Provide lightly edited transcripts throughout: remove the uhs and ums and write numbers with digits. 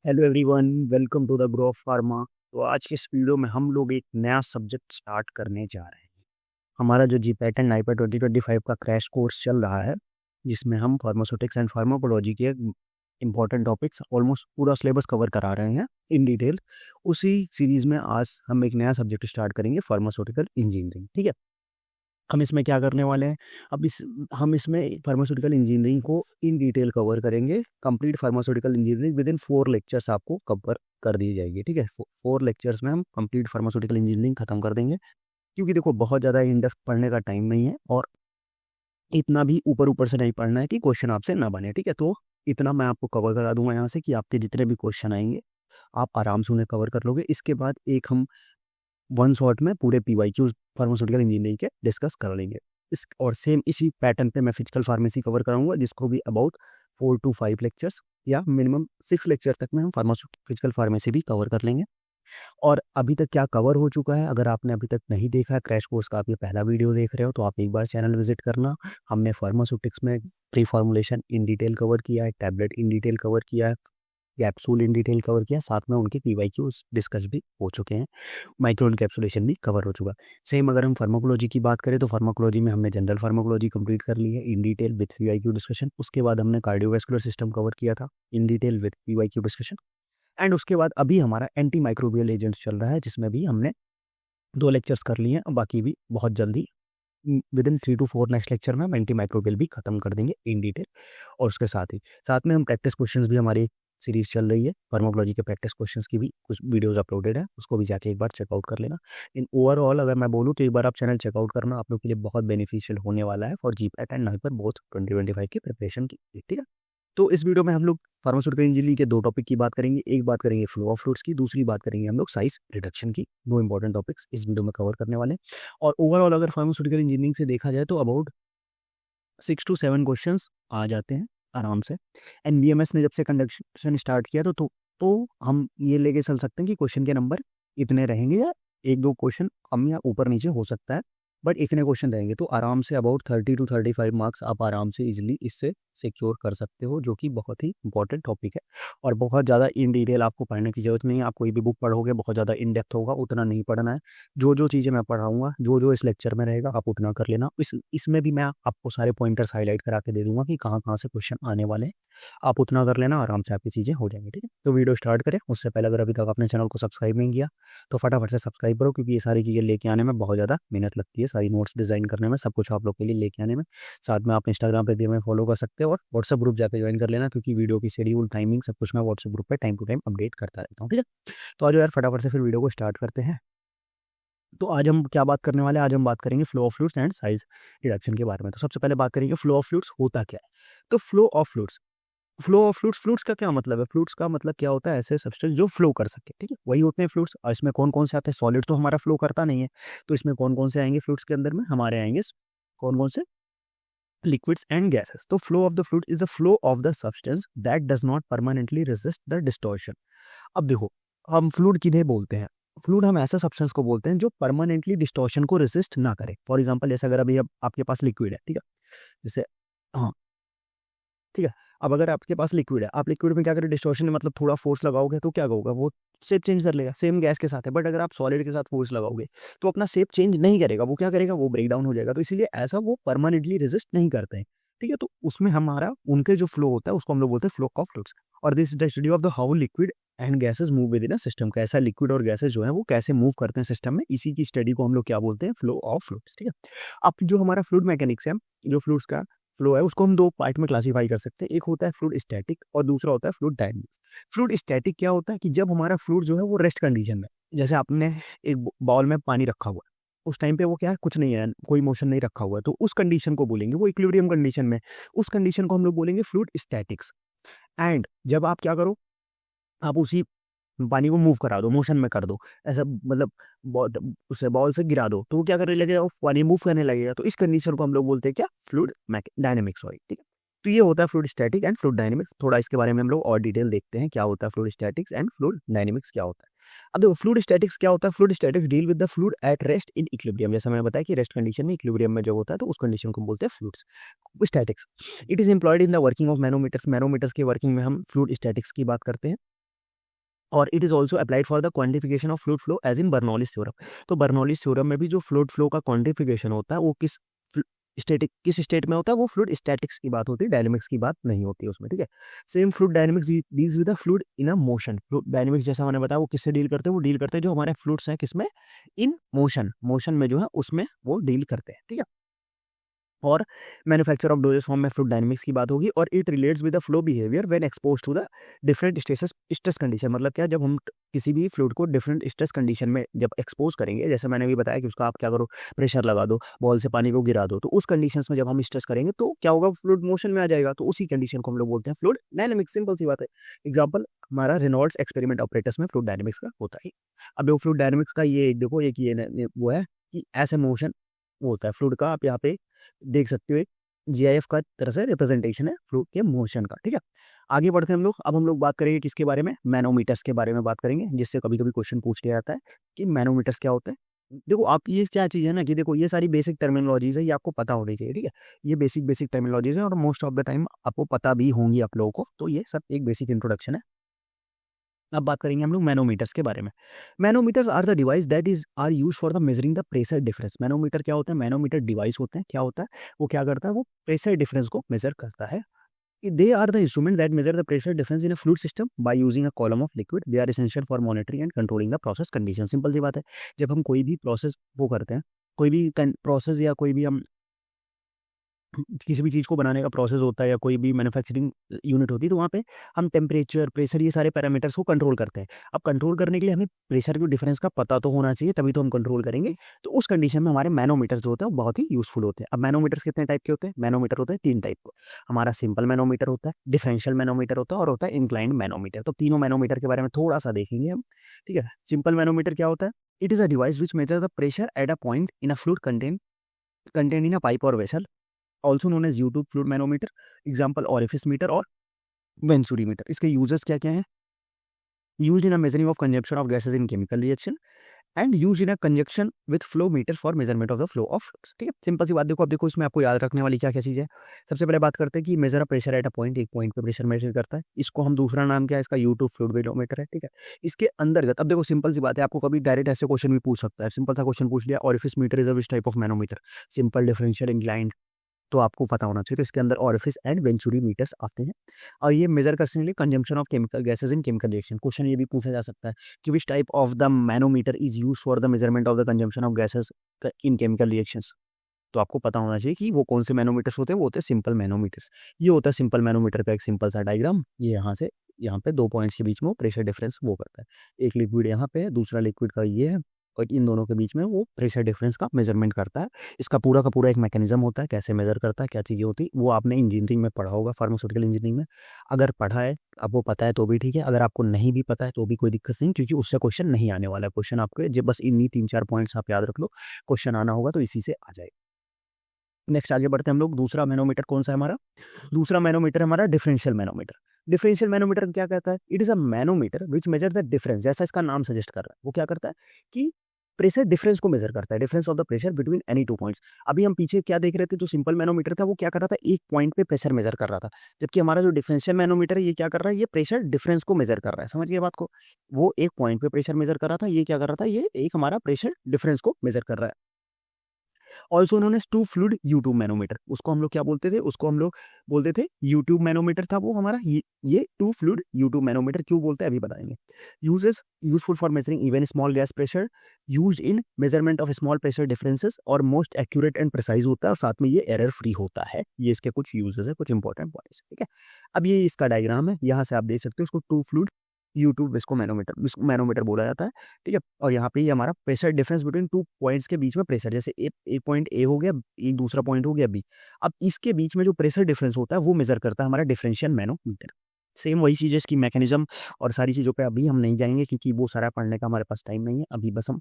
Hello everyone, welcome to the grow of pharma. तो आज के इस वीडियो में हम लोग एक नया सब्जेक्ट स्टार्ट करने जा रहे हैं। हमारा जो जी पैट एंड नाइपर 2025 का क्रैश कोर्स चल रहा है, जिसमें हम फार्मास्यूटिक्स एंड फार्माकोलॉजी के इंपॉर्टेंट टॉपिक्स ऑलमोस्ट पूरा सिलेबस कवर करा रहे हैं इन डिटेल। उसी सीरीज में आज हम एक नया सब्जेक्ट स्टार्ट करेंगे, फार्मास्यूटिकल इंजीनियरिंग। ठीक है, हम इसमें क्या करने वाले हैं, हम इसमें फार्मास्यूटिकल इंजीनियरिंग को इन डिटेल कवर करेंगे। Complete pharmaceutical engineering with in 4 lectures आपको कवर कर दी जाएगी। ठीक है, 4 लेक्चर्स में हम कंप्लीट फार्मास्यूटिकल इंजीनियरिंग खत्म कर देंगे। क्योंकि देखो, बहुत ज़्यादा इन डेप्थ पढ़ने का टाइम नहीं है और इतना भी ऊपर ऊपर से नहीं पढ़ना है कि क्वेश्चन आपसे ना बने। ठीक है, तो इतना मैं आपको कवर करा दूंगा यहाँ से कि आपके जितने भी क्वेश्चन आएंगे आप आराम से उन्हें कवर कर लोगे। इसके बाद एक हम वन शॉट में पूरे PYQs फार्मास्यूटिकल इंजीनियरिंग के डिस्कस कर लेंगे। इस और सेम इसी पैटर्न पे मैं फिजिकल फार्मेसी कवर कराऊंगा, जिसको भी अबाउट 4 to 5 लेक्चर्स या मिनिमम 6 लेक्चर्स तक में हम फिजिकल फार्मेसी भी कवर कर लेंगे। और अभी तक क्या कवर हो चुका है, अगर आपने अभी तक नहीं देखा है क्रैश कोर्स का, आप ये पहला वीडियो देख रहे हो तो आप एक बार चैनल विजिट करना। हमने फार्मास्यूटिक्स में pre formulation in detail cover किया है, टैबलेट इन डिटेल कवर किया है, कैप्सूल इन डिटेल कवर किया, साथ में उनके PYQs डिस्कस भी हो चुके हैं, माइक्रो इनकैप्सुलेशन भी कवर हो चुका। सेम अगर हम फार्माकोलॉजी की बात करें तो फार्माकोलॉजी में हमने जनरल फार्माकोलॉजी कंप्लीट कर ली है in detail with PYQ discussion. उसके बाद हमने कार्डियोवैस्कुलर सिस्टम कवर किया था in detail with PYQ discussion. And उसके बाद अभी हमारा एंटी माइक्रोबियल एजेंट्स चल रहा है, जिसमें भी हमने 2 लेक्चर्स कर लिए हैं। बाकी भी बहुत जल्दी with in 3 to 4 next lecture में हम एंटी माइक्रोबियल भी खत्म कर देंगे इन डिटेल। और उसके साथ में हम प्रैक्टिस क्वेश्चंस भी, हमारी सीरीज चल रही है फार्माकोलॉजी के प्रैक्टिस क्वेश्चंस की भी कुछ वीडियोस अपलोडेड है, उसको भी जाके एक बार चेकआउट कर लेना। इन ओवरऑल अगर मैं बोलूँ तो एक बार आप चैनल चेकआउट करना, आप लोग के लिए बहुत बेनिफिशियल होने वाला है for GPAT and NIPER both 2025 की प्रिपरेशन की। ठीक है, तो इस वीडियो में हम लोग फार्मास्यूटिकल इंजीनियरिंग के 2 टॉपिक की बात करेंगे। एक बात करेंगे फ्लो ऑफ फ्लूइड्स की, दूसरी बात करेंगे हम लोग साइज रिडक्शन की। 2 इंपॉर्टेंट टॉपिक्स इस वीडियो में कवर करने वाले हैं। और ओवरऑल अगर फार्मास्यूटिकल इंजीनियरिंग से देखा जाए तो अबाउट 6 to 7 क्वेश्चंस आ जाते हैं आराम से। एंड BMS ने जब से कंडक्शन स्टार्ट किया तो हम ये लेके चल सकते हैं कि क्वेश्चन के नंबर इतने रहेंगे, या 1-2 क्वेश्चन कम या ऊपर नीचे हो सकता है, बट इतने क्वेश्चन रहेंगे। तो आराम से अबाउट 30 to 35 मार्क्स आप आराम से इजीली इससे सिक्योर कर सकते हो, जो कि बहुत ही इंपॉर्टेंट टॉपिक है। और बहुत ज़्यादा इन डिटेल आपको पढ़ने की जरूरत नहीं है। आप कोई भी बुक पढ़ोगे बहुत ज़्यादा इन डेप्थ होगा, उतना नहीं पढ़ना है। जो जो चीज़ें मैं पढ़ाऊंगा, जो जो इस लेक्चर में रहेगा, आप उतना कर लेना। इसमें भी मैं आपको सारे पॉइंटर्स हाईलाइट करा के दे दूंगा कि कहाँ कहाँ से क्वेश्चन आने वाले हैं। आप उतना कर लेना, आराम से आपकी चीज़ें हो जाएंगी। ठीक है, तो वीडियो स्टार्ट करें उससे पहले अगर अभी तक आपने चैनल को सब्सक्राइब नहीं किया तो फटाफट से सब्सक्राइब करो, क्योंकि ये सारी चीज़ें लेके आने में बहुत ज़्यादा मेहनत लगती है, सारी नोट्स डिज़ाइन करने में, सब कुछ आप लोग के लिए लेके आने में। साथ में आप इंस्टाग्राम पे भी हमें फॉलो कर सकते हो और व्हाट्सएप ग्रुप जाकर ज्वाइन कर लेना, क्योंकि वीडियो की शेड्यूल, टाइमिंग, सब कुछ मैं व्हाट्सएप ग्रुप पे टाइम टू टाइम अपडेट करता रहता हूँ। ठीक है, तो आज यार फटाफट से फिर वीडियो को स्टार्ट करते हैं। तो आज हम क्या बात करने वाले हैं, आज हम बात करेंगे flow of fluids and size reduction के बारे में। तो सबसे पहले बात करेंगे फ्लो ऑफ फ्लूइड्स होता क्या है। तो फ्लूइड्स का क्या मतलब है। फ्लूइड्स का मतलब क्या होता है, ऐसे सब्सटेंस जो फ्लो कर सके। ठीक है, वही होते हैं फ्लूइड्स। और इसमें कौन कौन से आते हैं, सॉलिड तो हमारा फ्लो करता नहीं है, तो इसमें कौन कौन से आएंगे फ्लूइड्स के अंदर में, हमारे आएंगे कौन कौन से, लिक्विड्स एंड गैसेस। तो flow of the fluid is the flow of the substance that does not permanently resist the distortion. अब देखो, हम फ्लूइड किन्हें बोलते हैं, फ्लूइड हम ऐसे सब्सटेंस को बोलते हैं जो परमानेंटली डिस्टॉर्शन को रेजिस्ट ना करे। फॉर एग्जांपल, जैसे अगर अभी अब आपके पास लिक्विड है, ठीक है, जैसे, हाँ, ठीक है, अब अगर आपके पास लिक्विड है, आप लिक्विड में क्या करें, डिस्टॉर्शन में मतलब थोड़ा फोर्स लगाओगे तो क्या होगा, वो शेप चेंज कर लेगा, सेम गैस के साथ है। बट अगर आप सॉलिड के साथ फोर्स लगाओगे तो अपना शेप चेंज नहीं करेगा, वो क्या करेगा, वो ब्रेक डाउन हो जाएगा। तो इसीलिए ऐसा वो परमानेंटली रेजिस्ट नहीं करते हैं। ठीक है, तो उसमें हमारा उनके जो फ्लो होता है उसको हम लोग बोलते हैं फ्लो ऑफ फ्लूइड्स। और this is the study of the how liquid and gases move with in a system. कैसा लिक्विड और गैसेज जो है वो कैसे मूव करते हैं सिस्टम में, इसी की स्टडी को हम लोग क्या बोलते हैं, फ्लो ऑफ फ्लूइड्स। ठीक है, अब जो हमारा फ्लूइड मैकेनिक्स है, जो फ्लूइड्स का फ्लो है, उसको हम 2 पार्ट में क्लासीफाई कर सकते हैं। एक होता है फ्लूइड स्टैटिक और दूसरा होता है फ्लूइड डायनेमिक्स। फ्लूइड स्टैटिक क्या होता है कि जब हमारा फ्लूइड जो है वो रेस्ट कंडीशन में, जैसे आपने एक बाउल में पानी रखा हुआ है, उस टाइम पे वो क्या है, कुछ नहीं है, कोई मोशन नहीं रखा हुआ है, तो उस कंडीशन को बोलेंगे, वो इक्विलिब्रियम कंडीशन में, उस कंडीशन को हम लोग बोलेंगे फ्लूइड स्टैटिक्स। एंड जब आप क्या करो, आप उसी पानी को मूव करा दो, मोशन में कर दो, ऐसा मतलब उसे बॉल से गिरा दो, तो वो क्या करने लगेगा, वो पानी मूव करने लगेगा। तो इस कंडीशन को हम लोग बोलते हैं क्या, फ्लूइड डायनेमिक्स। सॉरी, ठीक है। तो ये होता है fluid static and fluid dynamics. थोड़ा इसके बारे में हम लोग और डिटेल देखते हैं, क्या होता है fluid statics and fluid dynamics क्या होता है। अब देखो, फ्लूइड स्टैटिक्स क्या होता है, fluid statics deal with the fluid at rest in equilibrium. जैसा मैंने बताया कि रेस्ट कंडीशन में, इक्विलिब्रियम में जो होता है, तो उस कंडीशन को बोलते हैं fluids statics. It is employed in the working of manometers. Manometers की वर्किंग में हम फ्लूइड स्टैटिक्स की बात करते हैं। और it is also applied for the quantification of fluid flow as in Bernoulli's theorem. तो बर्नौलीज थ्योरम में भी जो फ्लूइड फ्लो का क्वांटिफिकेशन होता है वो किस स्टेट में होता है, वो फ्लूइड स्टैटिक्स की बात होती है, डायनेमिक्स की बात नहीं होती है उसमें, ठीक है। Same fluid dynamics deals with the fluid in a motion. Fluid dynamics जैसा मैंने बताया वो किससे डील करते हैं, वो डील करते हैं जो हमारे फ्लूइड्स हैं किसमें, इन मोशन, मोशन में जो है उसमें वो डील करते हैं, ठीक है। और मैन्युफैक्चर ऑफ डोजेस फॉर्म में फ्लूइड डायनेमिक्स की बात होगी। और it relates with the flow behaviour when expose to the different stress condition. मतलब क्या, जब हम किसी भी फ्लूइड को डिफरेंट स्ट्रेस कंडीशन में जब एक्सपोज करेंगे, जैसे मैंने भी बताया कि उसका आप क्या करो, प्रेशर लगा दो, बॉल से पानी को गिरा दो, तो उस कंडीशंस में जब हम स्ट्रेस करेंगे तो क्या होगा, फ्लूइड मोशन में आ जाएगा, तो उसी कंडीशन को हम लोग बोलते हैं फ्लूइड डायनेमिक्स। सिंपल सी बात है। एग्जाम्पल हमारा रेनॉल्ड्स एक्सपेरिमेंट ऑपरेटर्स में फ्लूइड डायनेमिक्स का होता है। अब वो फ्लूइड डायनेमिक्स का ये देखो, एक ये वो है कि ऐसे मोशन वो होता है फ्लूइड का, आप यहाँ पे देख सकते हो, जीआईएफ का तरह से रिप्रेजेंटेशन है फ्लूइड के मोशन का, ठीक है। आगे बढ़ते हैं हम लोग। अब हम लोग बात करेंगे किसके बारे में, मैनोमीटर्स के बारे में बात करेंगे, जिससे कभी कभी क्वेश्चन पूछ लिया जाता है कि मैनोमीटर्स क्या होते हैं। देखो आप, ये क्या चीज़ है ना कि देखो ये सारी बेसिक टर्मिनोलॉजीज है, ये आपको पता होनी चाहिए, ठीक है। ये बेसिक टर्मिनोलॉजीज है और मोस्ट ऑफ द टाइम आपको पता भी होंगी आप लोगों को, तो ये सब एक बेसिक इंट्रोडक्शन है। अब बात करेंगे हम लोग मैनोमीटर्स के बारे में। Manometers are the device that is are use for the measuring the pressure difference. Manometer क्या होता है, मैनोमीटर डिवाइस होते हैं, क्या होता है वो, क्या करता है, वो प्रेशर डिफरेंस को मेजर करता है। They are the instrument that measure the pressure difference in a fluid system by using a column of liquid. They are essential for monitoring and controlling the process condition. Simple सी बात है, जब हम कोई भी process वो करते हैं, कोई भी प्रोसेस या कोई भी हम किसी भी चीज़ को बनाने का प्रोसेस होता है या कोई भी मैन्युफैक्चरिंग यूनिट होती है, तो वहाँ पे हम टेम्परेचर, प्रेशर, ये सारे पैरामीटर्स को कंट्रोल करते हैं। अब कंट्रोल करने के लिए हमें प्रेशर के डिफरेंस का पता तो होना चाहिए, तभी तो हम कंट्रोल करेंगे। तो उस कंडीशन में हमारे मैनोमीटर्स जो होते हैं वो बहुत ही यूजफुल होते हैं। अब मैनोमीटर्स कितने टाइप के होते हैं, मैनोमीटर होते हैं 3 टाइप के। हमारा सिंपल मैनोमीटर होता है, डिफरेंशियल मैनोमीटर होता है और होता है इंक्लाइंड मैनोमीटर। तो तीनों मैनोमीटर के बारे में थोड़ा सा देखेंगे हम, ठीक है। सिंपल मैनोमीटर क्या होता है, it is a device which measure the pressure at a point in a fluid contain in a pipe और vessel, also known as U tube fluid manometer, example orifice meter और वेंचुरी मीटर। इसके uses क्या क्या हैं, use in a measuring of consumption of gases in chemical reaction and use in a conjunction with flow meter for measurement of the flow of flux, ठीक है। Simple सी बात, देखो अब देखो इसमें आपको याद रखने वाली क्या क्या चीज़ है। सबसे पहले बात करते हैं कि measure a pressure at a point, एक पॉइंट पे प्रेशर मेजर करता है, इसको हम दूसरा नाम क्या है इसका, यूट्यूब फ्लूइड बैरोमीटर है, ठीक है। इसके अंतर्गत अब देखो सिंपल सी बात है, आपको कभी डायरेक्ट ऐसे क्वेश्चन भी पूछ सकता है, सिंपल सा क्वेश्चन पूछ लिया, orifice meter is a which type of manometer, simple, differential, inclined, तो आपको पता होना चाहिए। तो इसके अंदर ऑरिफिस एंड वेंचुरी मीटर्स आते हैं और ये मेजर करने के लिए consumption of chemical gases in chemical reaction. Question ये भी पूछा जा सकता है कि विच type of the manometer is use for the measurement of the consumption of gases in chemical reactions. तो आपको पता होना चाहिए कि वो कौन से मैनोमीटर्स होते हैं, वो होते हैं सिंपल मैनोमीटर्स। ये होता है सिंपल मैनोमीटर का एक सिंपल सा डायग्राम, ये यहाँ से यहाँ पे 2 पॉइंट्स के बीच में वो प्रेशर डिफरेंस वो करता है। एक लिक्विड यहाँ पे है, दूसरा लिक्विड का ये है, और इन दोनों के बीच में वो प्रेशर डिफरेंस का मेजरमेंट करता है। इसका पूरा का पूरा एक मैकेनिज्म होता है, कैसे मेजर करता है, क्या चीज़ें होती है, वो आपने इंजीनियरिंग में पढ़ा होगा, फार्मास्यूटिकल इंजीनियरिंग में। अगर पढ़ा है, आपको पता है तो भी ठीक है, अगर आपको नहीं भी पता है तो भी कोई दिक्कत नहीं, क्योंकि उससे क्वेश्चन नहीं आने वाला है। क्वेश्चन आपके जब बस इन्हीं 3-4 पॉइंट्स आप याद रख लो, क्वेश्चन आना होगा तो इसी से आ जाएगा। नेक्स्ट आगे बढ़ते हैं हम लोग। दूसरा मैनोमीटर कौन सा है हमारा, दूसरा मैनोमीटर हमारा डिफरेंशियल मैनोमीटर। डिफरेंशियल मैनोमीटर क्या कहता है, it is a manometer which measure the difference, जैसा इसका नाम सजेस्ट कर रहा है, वो क्या करता है कि प्रेशर डिफरेंस को मेजर करता है, difference of the pressure between any 2 points. अभी हम पीछे क्या देख रहे थे, जो सिंपल मैनोमीटर था वो क्या कर रहा था, एक पॉइंट पे प्रेशर मेजर कर रहा था, जबकि हमारा जो डिफरेंशियल मैनोमीटर है ये क्या कर रहा है, ये प्रेशर डिफरेंस को मेजर कर रहा है। समझिए बात को, वो एक पॉइंट पे प्रेशर मेजर कर रहा था, ये क्या कर रहा था, ये एक हमारा प्रेशर डिफरेंस को मेजर कर रहा है। Also known as two fluid U tube manometer, उसको हम लोग क्या बोलते थे, उसको हम लोग बोलते थे यूट्यूब मैनोमीटर था वो हमारा। ये टू फ्लूइड यूट्यूब मैनोमीटर क्यों बोलते हैं अभी बताएंगे। Uses, useful for measuring even small gas pressure, used in measurement of small pressure differences, और मोस्ट एक्यूरेट एंड प्रिसाइज होता है, और साथ में ये एरर फ्री होता है। ये इसके कुछ यूजेस है, कुछ इंपॉर्टेंट पॉइंट्स, ठीक है। अब ये इसका डायग्राम है, यहाँ से आप देख सकते हो इसको, टू फ्लूइड यूट्यूब इसको मैनोमीटर बोला जाता है, ठीक है। और यहाँ पे ये हमारा प्रेशर डिफरेंस बिटवीन 2 पॉइंट्स के बीच में प्रेशर, जैसे एक पॉइंट ए हो गया, एक दूसरा पॉइंट हो गया बी, अब इसके बीच में जो प्रेशर डिफरेंस होता है वो मेजर करता है हमारा डिफरेंशियल मैनोमीटर। सेम वही चीज़ है, इसकी मैकेनिज्म और सारी चीज़ों पे अभी हम नहीं जाएंगे, क्योंकि वो सारा पढ़ने का हमारे पास टाइम नहीं है, अभी बस हम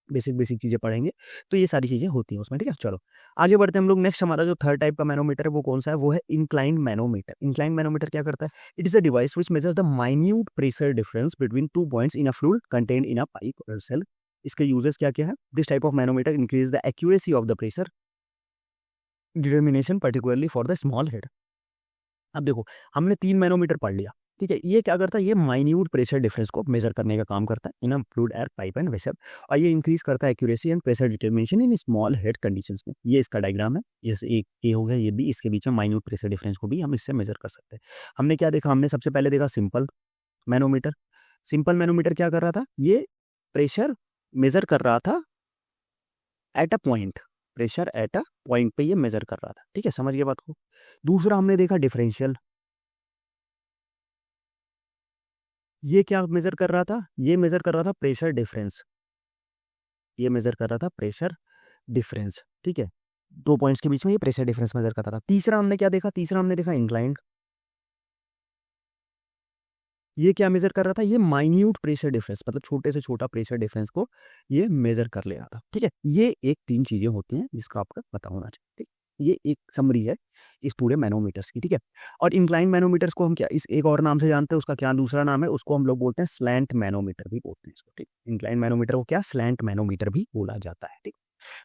बेसिक चीज़ें पढ़ेंगे। तो ये सारी चीज़ें होती हैं उसमें, ठीक है। चलो आगे बढ़ते हैं हम लोग। नेक्स्ट हमारा जो थर्ड टाइप का मैनोमीटर है वो कौन सा है, वो है इंक्लाइंड मैनोमीटर। इंक्लाइंड मैनोमीटर क्या करता है, it is a device which measures the minute pressure difference between 2 points in a fluid contained in a pipe और सेल। इसके यूजेस क्या क्या है, this type of manometer increase the accuracy of the pressure determination particularly for the small head. अब देखो हमने 3 manometer पढ़ लिया, ठीक है। ये क्या करता है, ये माइन्यूट प्रेशर डिफरेंस को मेजर करने का काम करता है in a fluid air pipe and vessel, और ये इंक्रीज करता है accuracy and pressure determination in small head conditions में। ये इसका डायग्राम है, ये एक ये हो गया, ये भी इसके बीच में माइन्यूट प्रेशर डिफरेंस को भी हम इससे मेजर कर सकते हैं। हमने क्या देखा, हमने सबसे पहले देखा सिंपल मैनोमीटर। सिंपल मैनोमीटर क्या कर रहा था, ये प्रेशर मेजर कर रहा था eight a point, pressure at a point पे ये मेजर कर रहा था। ठीक है, समझ गए बात को। दूसरा हमने देखा डिफरेंशियल, ये क्या मेजर कर रहा था, ये मेजर कर रहा था प्रेशर डिफरेंस, ये मेजर कर रहा था प्रेशर डिफरेंस। ठीक है, दो पॉइंट्स के बीच में ये प्रेशर डिफरेंस मेजर करता था। तीसरा हमने क्या देखा, तीसरा हमने देखा इंक्लाइंड, ये क्या मेजर कर रहा था, ये माइन्यूट प्रेशर डिफरेंस, मतलब छोटे से छोटा प्रेशर डिफरेंस को ये मेजर कर ले रहा था। ठीक है, ये एक तीन चीजें होती हैं जिसका आपका पता होना चाहिए। ठीक, ये एक समरी है इस पूरे मैनोमीटर्स की। ठीक है, और इंक्लाइन मैनोमीटर्स को हम क्या इस एक और नाम से जानते हैं, उसका क्या दूसरा नाम है, उसको हम लोग बोलते हैं स्लैंट मैनोमीटर भी बोलते हैं इसको। ठीक, इंक्लाइन मैनोमीटर को क्या स्लैंट मैनोमीटर भी बोला जाता है। ठीक,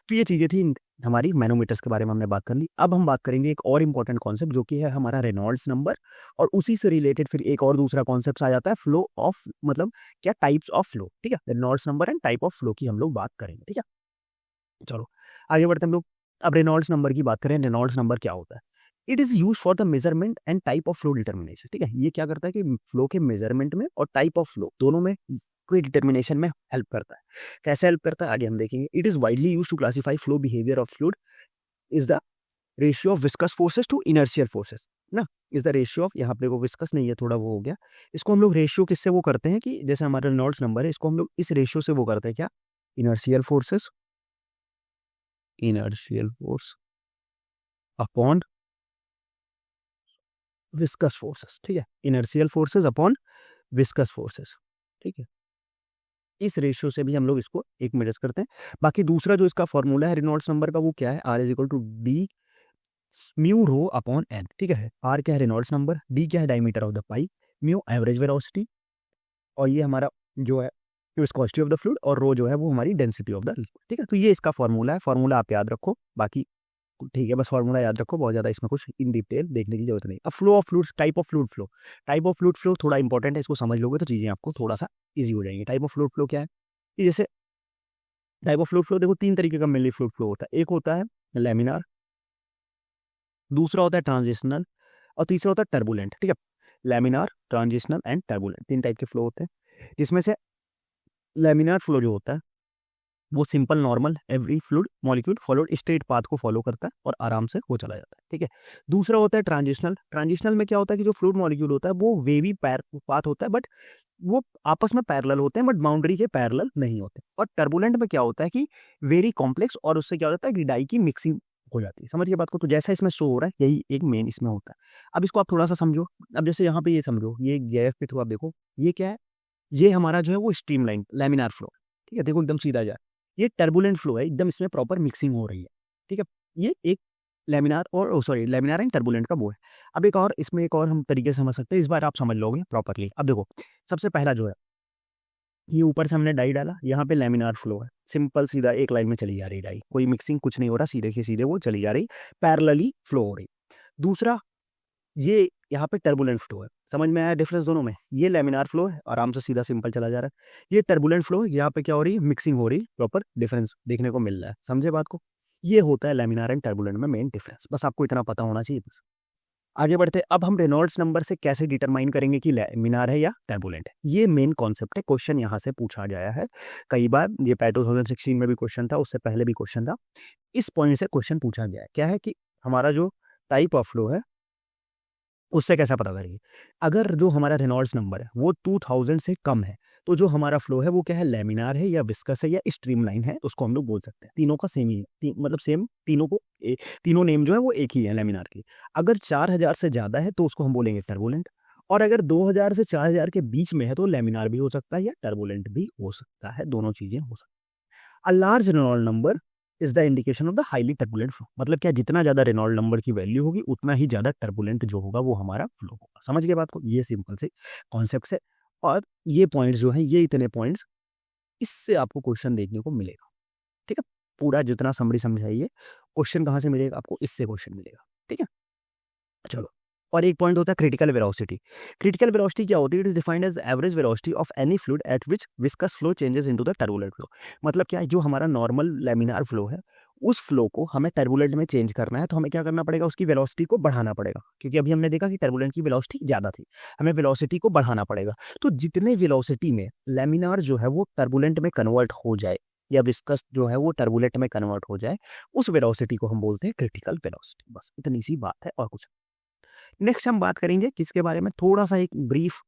तो ये चीजें थी हमारी मैनोमीटर्स के बारे में हमने बात कर ली। अब हम बात करेंगे एक और इंपॉर्टेंट कॉन्सेप्ट जो कि है हमारा रेनॉल्ड्स नंबर, और उसी से रिलेटेड फिर एक और दूसरा कॉन्सेप्ट आ जाता है फ्लो ऑफ, मतलब क्या टाइप्स ऑफ फ्लो। ठीक है, Reynolds number and type of flow की हम लोग बात करेंगे। ठीक है, चलो आगे बढ़ते हैं हम लोग। अब रेनॉल्ड्स नंबर की बात करें, रेनॉल्ड्स नंबर क्या होता है, it is use for the measurement and type of flow determination. ठीक है, ये क्या करता है कि फ्लो के मेजरमेंट में और टाइप ऑफ फ्लो दोनों में कोई डिटर्मिनेशन में हेल्प करता है। कैसे हेल्प करता है आगे हम देखेंगे। It is widely use to classify flow behaviour of fluid, is the ratio of viscous forces to inertial forces ना, इज द रेशियो ऑफ, यहाँ पे वो विस्कस नहीं है, थोड़ा वो हो गया। इसको हम लोग रेशियो किससे वो करते हैं कि जैसे हमारा रेनॉल्ड्स नंबर है, इसको हम लोग इस रेशियो से वो करते हैं क्या, inertial forces, inertial force upon viscous forces. ठीक है, inertial forces upon viscous forces. ठीक है, इस रेशियो से भी हम लोग इसको एक मेजर करते हैं। बाकी दूसरा जो इसका फॉर्मूला है रेनॉल्ड्स नंबर का, वो क्या है, R is equal to D mu rho upon N. ठीक है, आर क्या है रेनॉल्ड्स नंबर, डी क्या है diameter of the pipe, mu average velocity, और ये हमारा जो है विस्कोसिटी ऑफ द फ्लूइड, और रो जो है वो हमारी डेंसिटी ऑफ द लिक्विड। ठीक है, तो ये इसका फॉर्मूला है, फॉर्मूला आप याद रखो, बाकी ठीक है, बस फॉर्मूला याद रखो, बहुत ज़्यादा इसमें कुछ इन डिटेल देखने की जरूरत नहीं। अब flow of fluids, type of fluid flow, type of fluid flow थोड़ा इंपॉर्टेंट है, इसको समझ लोगे तो चीज़ें आपको थोड़ा सा ईजी हो जाएंगी। टाइप ऑफ फ्लूइड फ्लो क्या है कि जैसे टाइप ऑफ फ्लूइड फ्लो देखो तीन तरीके का मेनली फ्लूइड फ्लो होता है, एक होता है लेमिनार, दूसरा होता है ट्रांजिशनल, और तीसरा होता है टर्बुलेंट। ठीक है, लेमिनार, ट्रांजिशनल एंड टर्बुलेंट, तीन टाइप के फ्लो होते हैं, जिसमें से लेमिनार फ्लो जो होता है वो simple normal every fluid molecule followed straight path को फॉलो करता है और आराम से वो चला जाता है। ठीक है, दूसरा होता है ट्रांजिशनल। ट्रांजिशनल में क्या होता है कि जो फ्लूइड मॉलिक्यूल होता है वो वेवी पाथ होता है, बट वो आपस में पैरेलल होते हैं, बट बाउंड्री के पैरेलल नहीं होते। और टर्बुलेंट में क्या होता है कि वेरी कॉम्प्लेक्स, और उससे क्या होता है कि डाई की मिक्सिंग हो जाती है। समझिए बात को, तो जैसा इसमें शो हो रहा है यही एक मेन इसमें होता है। अब इसको आप थोड़ा सा समझो। अब जैसे यहाँ पे ये समझो, ये जेएफ के थ्रू आप देखो, ये क्या है, ये हमारा जो है वो स्ट्रीमलाइन लैमिनार फ्लो। ठीक है, देखो एकदम सीधा जा, ये टर्बुलेंट फ्लो है, एकदम इसमें प्रॉपर मिक्सिंग हो रही है। ठीक है, ये एक लैमिनार और सॉरी लैमिनार एंड टर्बुलेंट का वो है। अब एक और इसमें एक और हम तरीके से समझ सकते हैं, इस बार आप समझ लोगे प्रॉपरली। अब देखो सबसे पहला जो है, ये ऊपर से हमने डाई डाला, यहाँ पे लैमिनार फ्लो है, सिंपल सीधा एक लाइन में चली जा रही डाई, कोई मिक्सिंग कुछ नहीं हो रहा, सीधे के सीधे वो चली जा रही, पैरेलली फ्लो हो रही। दूसरा, ये यहाँ पे टर्बुलेंट फ्लो है, समझ में आया डिफरेंस दोनों में, ये लैमिनार फ्लो है, आराम से सीधा सिंपल चला जा रहा है, ये टर्बुलेंट फ्लो है, यहाँ पे क्या हो रही है, मिक्सिंग हो रही है, प्रॉपर डिफरेंस देखने को मिल रहा है। समझे बात को, ये होता है लैमिनार एंड टर्बुलेंट में मेन डिफरेंस, बस आपको इतना पता होना चाहिए बस। आगे बढ़ते हैं, अब हम रेनॉल्ड्स नंबर से कैसे डिटरमाइन करेंगे कि लैमिनार है या टर्बुलेंट है, ये मेन कॉन्सेप्ट है। क्वेश्चन यहाँ से पूछा गया है कई बार, ये 2016 में भी क्वेश्चन था, उससे पहले भी क्वेश्चन था, इस पॉइंट से क्वेश्चन पूछा गया है। क्या है कि हमारा जो टाइप ऑफ फ्लो है उससे कैसा पता करेंगे, अगर जो हमारा रेनॉल्ड्स नंबर है वो 2000 से कम है, तो जो हमारा फ्लो है वो क्या है, लैमिनार है या विस्कस है या स्ट्रीमलाइन है, उसको हम लोग बोल सकते हैं। तीनों का सेम ही है, मतलब सेम, तीनों को तीनों नेम जो है वो एक ही है लैमिनार की। अगर 4000 से ज़्यादा है तो उसको हम बोलेंगे टर्बुलेंट, और अगर 2000 से 4000 के बीच में है तो लैमिनार भी हो सकता है या टर्बुलेंट भी हो सकता है, दोनों चीज़ें हो सकती हैं। A large Reynold number is the indication of the highly turbulent flow, मतलब क्या, जितना ज्यादा रेनॉल्ड नंबर की वैल्यू होगी उतना ही ज्यादा टर्बुलेंट जो होगा वो हमारा फ्लो होगा। समझ गए बात को, ये सिंपल से कॉन्सेप्ट है, और ये पॉइंट्स जो है, ये इतने पॉइंट्स इससे आपको क्वेश्चन देखने को मिलेगा। ठीक है, पूरा जितना समरी समझाइए, क्वेश्चन कहाँ से मिलेगा आपको, इससे क्वेश्चन मिलेगा। ठीक है, चलो और एक पॉइंट होता है क्रिटिकल वेलोसिटी। क्रिटिकल वेलोसिटी क्या होती है? It is defined as average velocity of any fluid at which viscous flow changes into the turbulent flow. मतलब क्या है, जो हमारा नॉर्मल लैमिनार फ्लो है उस फ्लो को हमें टर्बुलेंट में चेंज करना है, तो हमें क्या करना पड़ेगा? उसकी वेलोसिटी को बढ़ाना पड़ेगा, क्योंकि अभी हमने देखा कि टर्बुलेंट की वेलोसिटी ज़्यादा थी, हमें वेलोसिटी को बढ़ाना पड़ेगा। तो जितने वेलोसिटी में लैमिनार जो है वो टर्बुलेंट में कन्वर्ट हो जाए या विस्कस जो है वो टर्बुलेंट में कन्वर्ट हो जाए, उस वेलोसिटी को हम बोलते हैं क्रिटिकल वेलोसिटी। बस इतनी सी बात है और कुछ। नेक्स्ट हम बात करेंगे किसके बारे में? थोड़ा सा एक ब्रीफ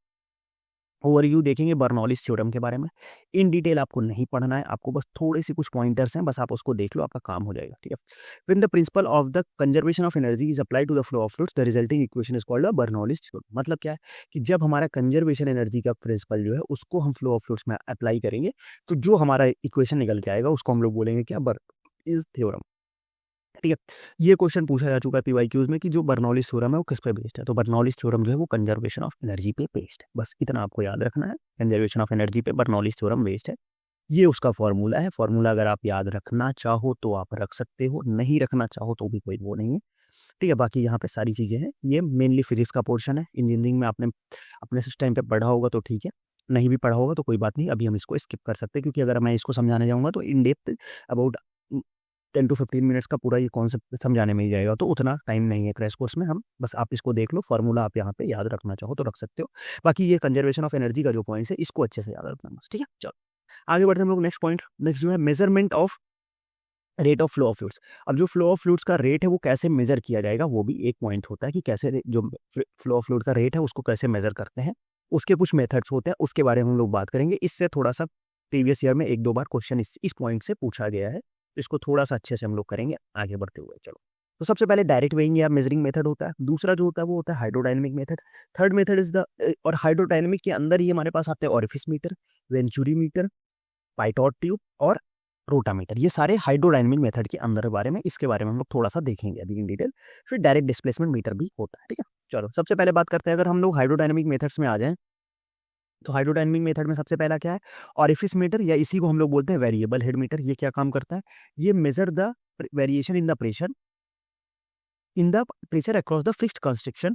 ओवरव्यू देखेंगे बर्नौलीज थ्योरम के बारे में। इन डिटेल आपको नहीं पढ़ना है, आपको बस थोड़े से कुछ पॉइंटर्स हैं, बस आप उसको देख लो, आपका काम हो जाएगा। ठीक है। When the principle of the conservation of energy is applied to the flow of fluids, the resulting equation is called the Bernoulli's theorem. मतलब क्या है कि जब हमारा कंजर्वेशन एनर्जी का प्रिंसिपल जो है उसको हम फ्लो ऑफ फ्लूइड्स में अप्लाई करेंगे, तो जो हमारा इक्वेशन निकल के आएगा उसको हम लोग बोलेंगे क्या? Bernoulli's theorem. ठीक है। ये क्वेश्चन पूछा जा चुका है पीवाईक्यूज में कि जो बर्नौलीज थ्योरम है वो किस पे बेस्ड है? तो बर्नौलीज थ्योरम जो है वो कंजर्वेशन ऑफ एनर्जी पे बेस्ड है। बस इतना आपको याद रखना है, कंजर्वेशन ऑफ एनर्जी पे बर्नौलीज थ्योरम बेस्ड है। ये उसका फॉर्मूला है। फॉर्मूला अगर आप याद रखना चाहो तो आप रख सकते हो, नहीं रखना चाहो तो भी कोई वो नहीं है। ठीक है। बाकी यहाँ पे सारी चीज़ें हैं, ये मेनली फिजिक्स का पोर्शन है। इंजीनियरिंग में आपने अपने सिस्टम टाइम पे पढ़ा होगा तो ठीक है, नहीं भी पढ़ा होगा तो कोई बात नहीं, अभी हम इसको स्किप कर सकते हैं, क्योंकि अगर मैं इसको समझाने जाऊँगा तो in depth about 10 to 15 minutes का पूरा ये कॉन्सेप्ट समझाने में ही जाएगा, तो उतना टाइम नहीं है क्रैश कोर्स में। हम बस आप इसको देख लो, फॉर्मूला आप यहाँ पे याद रखना चाहो तो रख सकते हो। बाकी ये कंजर्वेशन ऑफ एनर्जी का जो पॉइंट है इसको अच्छे से याद रखना बस। ठीक है। चलो आगे बढ़ते हैं हम लोग नेक्स्ट पॉइंट। नेक्स्ट जो है measurement of rate of flow of fluids. अब जो फ्लो ऑफ फ्लूइड्स का रेट है वो कैसे मेजर किया जाएगा, वो भी एक पॉइंट होता है कि कैसे जो फ्लो ऑफ फ्लूइड का रेट है उसको कैसे मेजर करते हैं। उसके कुछ मेथड्स होते हैं, उसके बारे में हम लोग बात करेंगे। इससे थोड़ा सा प्रीवियस ईयर में 1-2 बार क्वेश्चन इस पॉइंट से पूछा गया है, तो इसको थोड़ा सा अच्छे से हम लोग करेंगे आगे बढ़ते हुए। चलो, तो सबसे पहले डायरेक्ट वेइंग या मेजरिंग मेथड होता है। दूसरा जो होता है वो होता है hydrodynamic method. Third method is the और हाइड्रोडायनेमिक के अंदर ही हमारे पास आते हैं orifice meter, venturi meter, pitot tube और रोटामीटर। ये सारे हाइड्रोडायनेमिक मेथड के अंदर बारे में, इसके बारे में हम लोग थोड़ा सा देखेंगे अभी इन डिटेल। फिर डायरेक्ट डिस्प्लेसमेंट मीटर भी होता है। ठीक है। चलो सबसे पहले बात करते हैं, अगर हम लोग हाइड्रोडायनेमिक मेथड्स में आ जाएं तो हाइड्रोडायनेमिक मेथड में सबसे पहला क्या है? ऑरिफिस मीटर, या इसी को हम लोग बोलते हैं वेरिएबल हेड मीटर। ये क्या काम करता है? ये measure the variation in the pressure across the fixed construction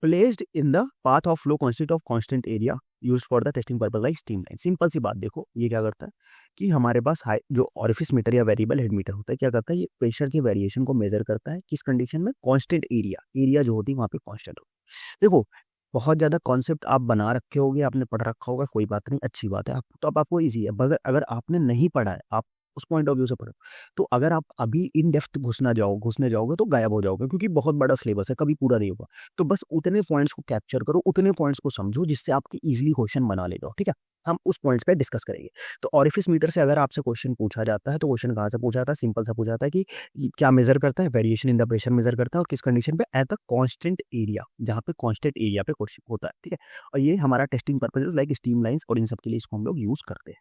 placed in the path of flow constant of constant area used for the testing purpose like steam line. Simple सी बात देखो, ये क्या करता है कि हमारे पास जो ऑरिफिस मीटर या वेरिएबल हेड मीटर होता है, क्या करता है? ये प्रेशर के वेरिएशन को मेजर करता है। किस कंडीशन में? कांस्टेंट एरिया जो होती है वहां पे कांस्टेंट होती है। देखो, बहुत ज़्यादा कॉन्सेप्ट आप बना रखे होगे, आपने पढ़ रखा होगा, कोई बात नहीं, अच्छी बात है। आप तो अब आपको ईजी है। मगर अगर आपने नहीं पढ़ा है, आप उस पॉइंट ऑफ व्यू से पढ़ो, तो अगर आप अभी इन डेप्थ घुसने जाओगे तो गायब हो जाओगे, क्योंकि बहुत बड़ा सिलेबस है, कभी पूरा नहीं होगा। तो बस उतने पॉइंट्स को कैप्चर करो, उतने पॉइंट्स को समझो जिससे आपकी इजीली क्वेश्चन बना ले जाओ। ठीक है। हम उस पॉइंट्स पे डिस्कस करेंगे। तो ऑरिफिस मीटर से अगर आपसे क्वेश्चन पूछा जाता है तो क्वेश्चन कहाँ से पूछा जाता है? सिंपल सा पूछा जाता है कि क्या मेजर करता है? Variation in the pressure measure करता है, और किस कंडीशन पे? एट द कांस्टेंट एरिया, जहाँ पे कांस्टेंट एरिया पे क्वेश्चन होता है। ठीक है। और ये हमारा testing purposes like steam lines और इन सब के लिए इसको हम लोग यूज करते हैं।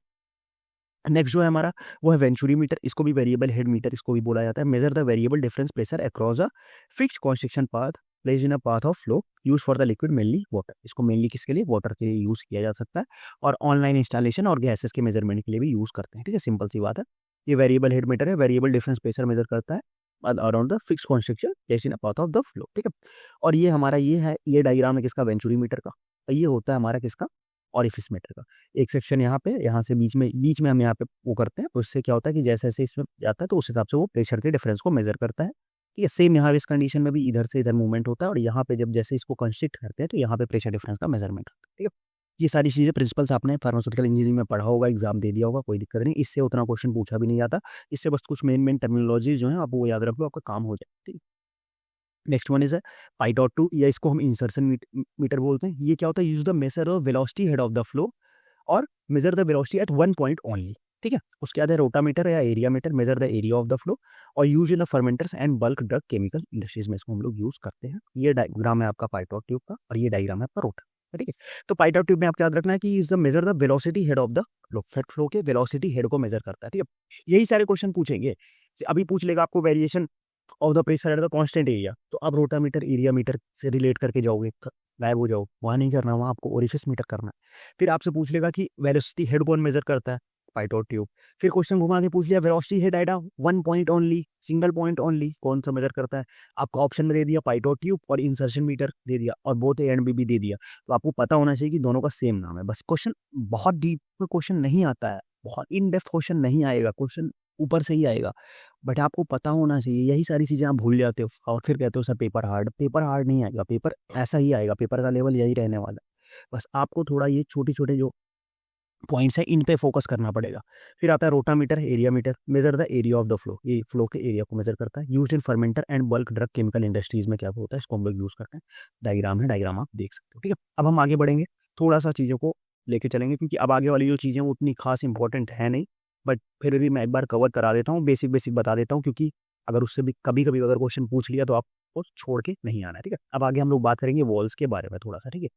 नेक्स्ट जो है हमारा वो है वेंचुरी मीटर। इसको भी वेरिएबल हेड मीटर इसको भी बोला जाता है। Measure the variable difference pressure across a fixed construction path placed in a path of flow use for the liquid mainly water. इसको मेनली किसके लिए? वाटर के लिए यूज किया जा सकता है, और ऑनलाइन इंस्टॉलेशन और गैसेस के मेजरमेंट के लिए भी यूज करते हैं। ठीक है। सिंपल सी बात है। ये वेरिएबल हेड मीटर है, वेरिएबल डिफरेंस प्रेशर मेजर करता है around the fix construction placed in a path of the flow. ठीक है। और ये हमारा ये है, ये डायग्राम है किसका? वेंचुरी मीटर का। ये होता है हमारा किसका? ऑरिफिस मीटर का। एक सेक्शन यहाँ पे, यहाँ से बीच में हम यहाँ पे वो करते हैं, तो इससे क्या होता है कि जैसे जैसे इसमें जाता है तो उस हिसाब से वो प्रेशर के डिफरेंस को मेजर करता है। ठीक है। सेम यहाँ इस कंडीशन में भी इधर से इधर मूवमेंट होता है, और यहाँ पे जब जैसे इसको कंस्ट्रक्ट करते हैं तो यहाँ पे प्रेशर डिफरेंस का मेजरमेंट होता है। ठीक है। ये सारी चीज़ें प्रिंसिपल्स आपने फार्मास्यूटिकल इंजीनियरिंग में पढ़ा होगा, एग्जाम दे दिया होगा, कोई दिक्कत नहीं। इससे उतना क्वेश्चन पूछा भी नहीं जाता। इससे बस कुछ मेन टर्मिनोलॉजी जो है आप वो याद रख लो, आपका काम हो जाए। ठीक है। नेक्स्ट वन इज है पाइटॉट 2, या इसको हम इंसर्शन मीटर बोलते हैं। ये क्या होता है? Use the measure of velocity head of the flow और measure the velocity at 1 point only. ठीक है। उसके बाद है रोटामीटर या area meter, measure the area of the flow और use in the fermenters and bulk drug chemical industries में इसको हम लोग यूज करते हैं। ये डायग्राम है आपका पाइटॉट ट्यूब का, और ये डायग्राम है आपका रोटा। ठीक है। तो पाइटॉट ट्यूब में आपको याद रखना है कि is the measure the velocity head of the flow, फेट फ्लो के वेलोसिटी हेड को मेजर करता है। ठीक है। यही सारे क्वेश्चन पूछेंगे। अभी पूछ लेगा आपको variation of the pressure at the constant area, तो आप रोटामीटर एरिया मीटर से रिलेट करके जाओगे, गायब हो जाओ। वहाँ नहीं करना, वहाँ आपको ओरिफिस मीटर करना है। फिर आपसे पूछ लेगा कि वेलोसिटी हेड कौन मेजर करता है, पाइटोट ट्यूब। फिर क्वेश्चन घुमा के पूछ लिया वेलोसिटी है data 1 point only, single point only, कौन सा मेजर करता है? आपका ऑप्शन में दे दिया पाइटोट ट्यूब और इंसर्शन मीटर दे दिया और बोथ ए एंड बी भी दे दिया। तो आपको पता होना चाहिए कि दोनों का सेम नाम है। बस क्वेश्चन बहुत डीप में क्वेश्चन नहीं आता है, बहुत इन डेप्थ क्वेश्चन नहीं आएगा, क्वेश्चन ऊपर से ही आएगा, बट आपको पता होना चाहिए। यही सारी चीज़ें आप भूल जाते हो और फिर कहते हो सर पेपर हार्ड नहीं आएगा, पेपर ऐसा ही आएगा, पेपर का लेवल यही रहने वाला है। बस आपको थोड़ा ये छोटे छोटे जो पॉइंट्स है इन पे फोकस करना पड़ेगा। फिर आता है rotameter, area meter, measure the area of the flow, ये फ्लो के एरिया को मेजर करता है। Used in fermenter and bulk drug chemical industries में क्या होता है, इसको हम लोग यूज करते हैं। डायग्राम है, डायग्राम आप देख सकते हो, ठीक है। अब हम आगे बढ़ेंगे, थोड़ा सा चीज़ों को लेके चलेंगे, क्योंकि अब आगे वाली जो चीज़ें वो उतनी खास इंपॉर्टेंट है नहीं, बट फिर भी मैं एक बार कवर करा देता हूँ, बेसिक बेसिक बता देता हूँ, क्योंकि अगर उससे भी कभी कभी अगर क्वेश्चन पूछ लिया तो आपको छोड़ के नहीं आना है, ठीक है। अब आगे हम लोग बात करेंगे वॉल्स के बारे में थोड़ा सा, ठीक है।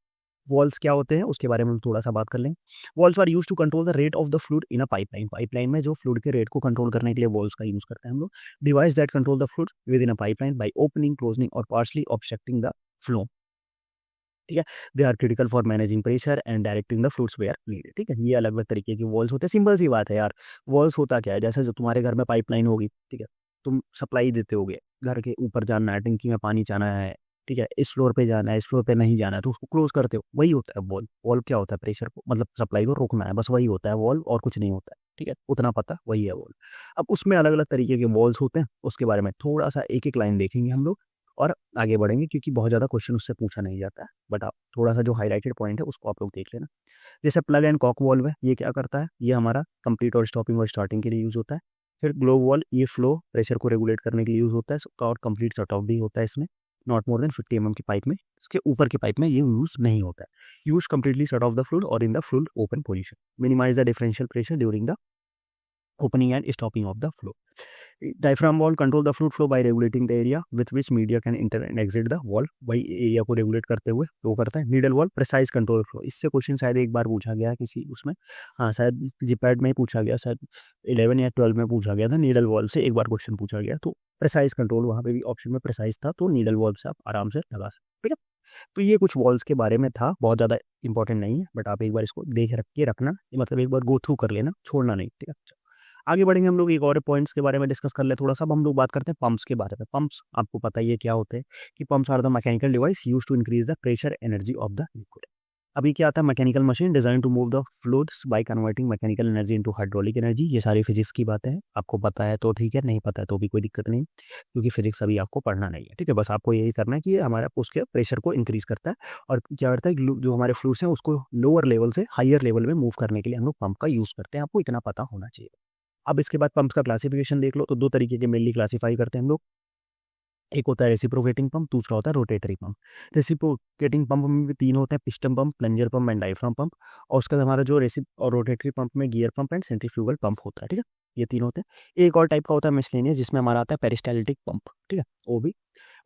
वॉल्स क्या होते हैं उसके बारे में हम थोड़ा सा बात कर लेंगे। Valves are use to control the rate of the fluid in a pipeline. Pipeline में जो फ्लूइड के रेट को कंट्रोल करने के लिए वॉल्स का यूज करते हैं हम लोग। Device that control the fluid within a pipeline by opening, closing और पार्शली ऑब्स्ट्रक्टिंग द फ्लो, ठीक है। They are critical for managing pressure and directing the fluids where needed, ठीक है। ये अलग अलग तरीके की वॉल्स होते हैं। सिंपल सी बात है यार, वॉल्स होता क्या है, जैसे जो तुम्हारे घर में पाइपलाइन होगी, ठीक है, तुम सप्लाई देते होगे, घर के ऊपर जाना है, टंकी में पानी जाना है, ठीक है, इस फ्लोर पे जाना है, इस फ्लोर पे नहीं जाना है, तो उसको क्लोज करते हो, वही होता है वॉल। वॉल क्या होता है, प्रेशर को मतलब सप्लाई को रोकना है, बस वही होता है वॉल, और कुछ नहीं होता है, ठीक है, उतना पता वही है वॉल। अब उसमें अलग अलग तरीके के वॉल्स होते हैं, उसके बारे में थोड़ा सा एक एक लाइन देखेंगे हम लोग और आगे बढ़ेंगे, क्योंकि बहुत ज़्यादा क्वेश्चन उससे पूछा नहीं जाता है, बट आप थोड़ा सा जो हाईलाइटेड पॉइंट है उसको आप लोग देख लेना। जैसे प्लग एंड कॉक वॉल्व है, ये क्या करता है, ये हमारा कंप्लीट और स्टॉपिंग और स्टार्टिंग के लिए यूज होता है। फिर ग्लोव वॉल्व, ये फ्लो प्रेशर को रेगुलेट करने के लिए यूज होता है, और कंप्लीट शट ऑफ भी होता है इसमें, नॉट मोर देन 50 mm की पाइप में, इसके ऊपर की पाइप में ये यूज नहीं होता है। Use completely shut off the fluid और in the fluid open position, minimize the differential pressure during the opening and stopping of the flow. Diaphragm valve control the fluid flow by regulating the area with which media can enter and exit the valve, भाई area को regulate करते हुए वो करता है। Needle valve precise control flow, इससे question शायद एक बार पूछा गया किसी उसमें, हाँ शायद जीपैड में ही पूछा गया, शायद 11 या 12 में पूछा गया था, नीडल वॉल्व से एक बार क्वेश्चन पूछा गया, तो प्रिसाइज कंट्रोल वहाँ पे भी ऑप्शन में प्रिसाइज था, तो नीडल वॉल्व से आप आराम से लगा सकते, ठीक है। तो ये कुछ वॉल्स के बारे में था, बहुत ज़्यादा इंपॉर्टेंट नहीं है, बट आप एक बार इसको देख रख के रखना, मतलब एक बार गो थ्रू कर लेना, छोड़ना नहीं, ठीक है। आगे बढ़ेंगे हम लोग, एक और पॉइंट्स के बारे में डिस्कस कर ले थोड़ा सा। अब हम लोग बात करते हैं पंप्स के बारे में। पंप्स आपको पता ही है क्या होते हैं, कि pumps are the mechanical device use to increase the pressure energy of the liquid. अभी क्या आता है, mechanical machine design to move the fluids by converting mechanical energy into hydraulic energy. ये सारी फिजिक्स की बातें हैं, आपको पता है तो ठीक है, नहीं पता है तो भी कोई दिक्कत नहीं, क्योंकि फिजिक्स अभी आपको पढ़ना नहीं है, ठीक है। बस आपको यही करना है कि हमारा उसके प्रेशर को इंक्रीज करता है, और क्या करता है, जो हमारे फ्लूइड्स हैं उसको लोअर लेवल से हायर लेवल में मूव करने के लिए हम लोग पंप का यूज करते हैं, आपको इतना पता होना चाहिए। अब इसके बाद पंप्स का क्लासिफिकेशन देख लो, तो दो तरीके के मेनली क्लासीफाई करते हैं हम लोग। एक होता है रेसिप्रोकेटिंग पंप, दूसरा होता है रोटेटरी पंप। रेसिप्रोकेटिंग पंप में भी तीन होते हैं, piston pump, plunger pump and diaphragm pump. और उसका हमारा जो और रोटेटरी पंप में gear pump and centrifugal pump होता है, ठीक है, ये तीन होते हैं। एक और टाइप का होता है मिसलेनियस, जिसमें हमारा आता है पेरिस्टाल्टिक पंप, ठीक है, वो भी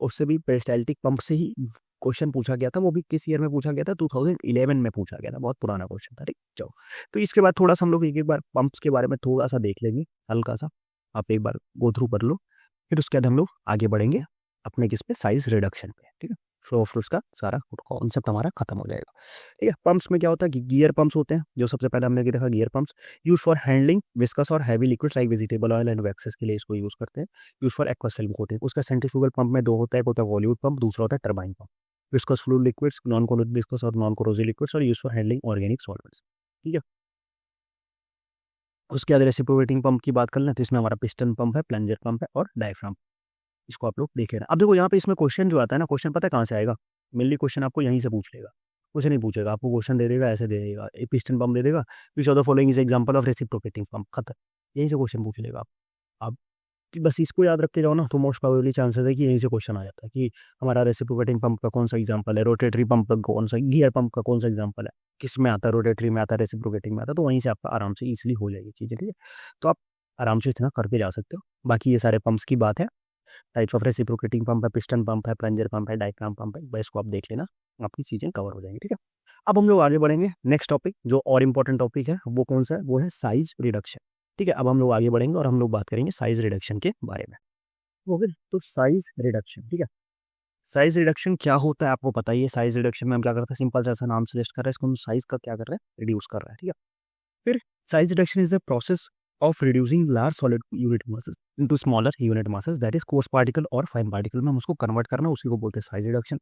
उससे भी पेरिस्टाल्टिक पंप से ही क्वेश्चन पूछा गया था, वो भी किस ईयर में पूछा गया था, 2011 में पूछा गया था, बहुत पुराना क्वेश्चन था, ठीक। चलो, तो इसके बाद थोड़ा सा हम लोग एक एक बार पंप्स के बारे में थोड़ा सा देख लेंगे, हल्का सा आप एक बार गो थ्रू कर लो। फिर उसके बाद हम लोग आगे बढ़ेंगे अपने किस पे, साइज रिडक्शन पे, ठीक है। फ्लो ऑफ फ्लूइड्स का सारा कॉन्सेप्ट हमारा खत्म हो जाएगा, ठीक है। पंप्स में क्या होता है कि गियर पंप्स होते हैं, जो सबसे पहले हमने देखा gear pumps, use for handling viscous और heavy liquids like vegetable oil and waxes के लिए इसको यूज करते हैं। Use for aqueous film coating. उसका सेंट्रीफ्यूगल पंप में दो होता है, एक होता है वॉल्यूट पंप, दूसरा होता है turbine pump. Viscous fluid liquids, non corrosive viscous और नॉन कोरोसिव लिक्विड्स, और use for handling organic solvents, ठीक है। उसके बाद रेसिप्रोकेटिंग पंप की बात कर लें, तो इसमें हमारा पिस्टन पंप है, प्लंजर पंप है और डायफ्राम, इसको आप लोग देख लेना। अब देखो यहाँ पे इसमें क्वेश्चन जो आता है ना, क्वेश्चन पता है कहाँ से आएगा, मेनली क्वेश्चन आपको यहीं से पूछ लेगा, कुछ नहीं पूछेगा, आपको क्वेश्चन दे देगा, ऐसे दे देगा, एक पिस्टन पंप दे देगा, which of the following is example of reciprocating pump, खत्म, यहीं से क्वेश्चन पूछ लेगा आप कि बस इसको याद रख के जाओ ना, तो मोस्ट प्रोबेबली चांसेस है कि यहीं से क्वेश्चन आ जाता है कि हमारा रेसिप्रोकेटिंग पंप का कौन सा एग्जांपल है, रोटेटरी पंप का कौन सा, गियर पंप का कौन सा एग्जांपल है, किस में आता है, रोटेटरी में आता है, रेसिप्रोकेटिंग में आता है, तो वहीं से आपका आराम से ईजिली हो जाएगी चीज़ें, ठीक है। तो आप आराम से इतना करके जा सकते हो। बाकी ये सारे पंप्स की बात है, टाइप्स ऑफ रेसिप्रोकेटिंग पंप है, पिस्टन पंप है, प्लंजर पंप है, डायफ्राम पंप है, बस इसको आप देख लेना, आपकी चीज़ें कवर हो जाएंगी, ठीक है। अब हम लोग आगे बढ़ेंगे, नेक्स्ट टॉपिक जो और इंपॉर्टेंट टॉपिक है वो कौन सा है, वो है साइज रिडक्शन, ठीक है। अब हम लोग आगे बढ़ेंगे और हम लोग बात करेंगे साइज रिडक्शन के बारे में, ओके। तो साइज रिडक्शन, ठीक है, साइज रिडक्शन क्या होता है आपको पता ही है। साइज रिडक्शन में हम क्या करते हैं, सिंपल सा नाम सजेस्ट कर रहा है, इसको हम साइज का क्या कर रहे हैं, रिड्यूस कर रहा है, ठीक है। फिर size reduction is the process of reducing large solid unit masses into smaller unit masses, that is coarse particle और फाइन पार्टिकल में हम उसको कन्वर्ट करना, उसी को बोलते हैं size reduction.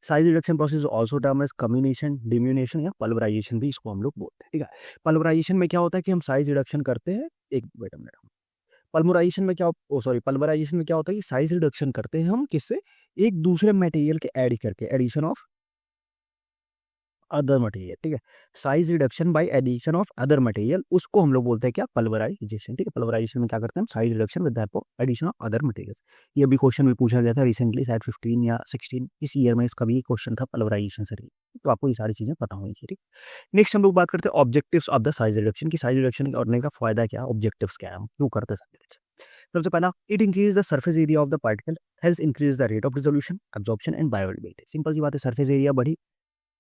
Size reduction process also term as comminution, diminution या पल्वराइजेशन भी इसको हम लोग बोलते हैं, ठीक है। पल्वराइजेशन में क्या होता है कि हम साइज रिडक्शन करते हैं, एक वेट अ मिनट, पल्वराइजेशन में क्या, पल्वराइजेशन में क्या होता है कि साइज रिडक्शन करते हैं हम किससे, एक दूसरे मटेरियल के ऐड करके, एडिशन ऑफ अदर मटेरियल, ठीक है। Size reduction by addition of other material, उसको हम लोग बोलते हैं क्या, पल्वराइजेशन, ठीक है। पल्वराइजेशन में क्या करते हैं हम, size reduction with the help of addition of other materials. ये भी क्वेश्चन में पूछा गया था रिसेंटली, शायद 15 या 16 इस ईयर में इसका भी क्वेश्चन था पल्वराइजेशन से रिलेटेड, तो आपको ये सारी चीजें पता होनी चाहिए, ठीक। नेक्स्ट हम लोग बात करते हैं objectives of the size reduction की, साइज रिडक्शन करने का फायदा क्या, ऑब्जेक्टिव्स क्या है, हम क्यों करते हैं साइज रिडक्शन। सबसे पहला, it increase the surface area of the particle, helps increase the rate of resolution, absorption and bioavailability. Simple सी बात है, सरफेस एरिया बढ़ी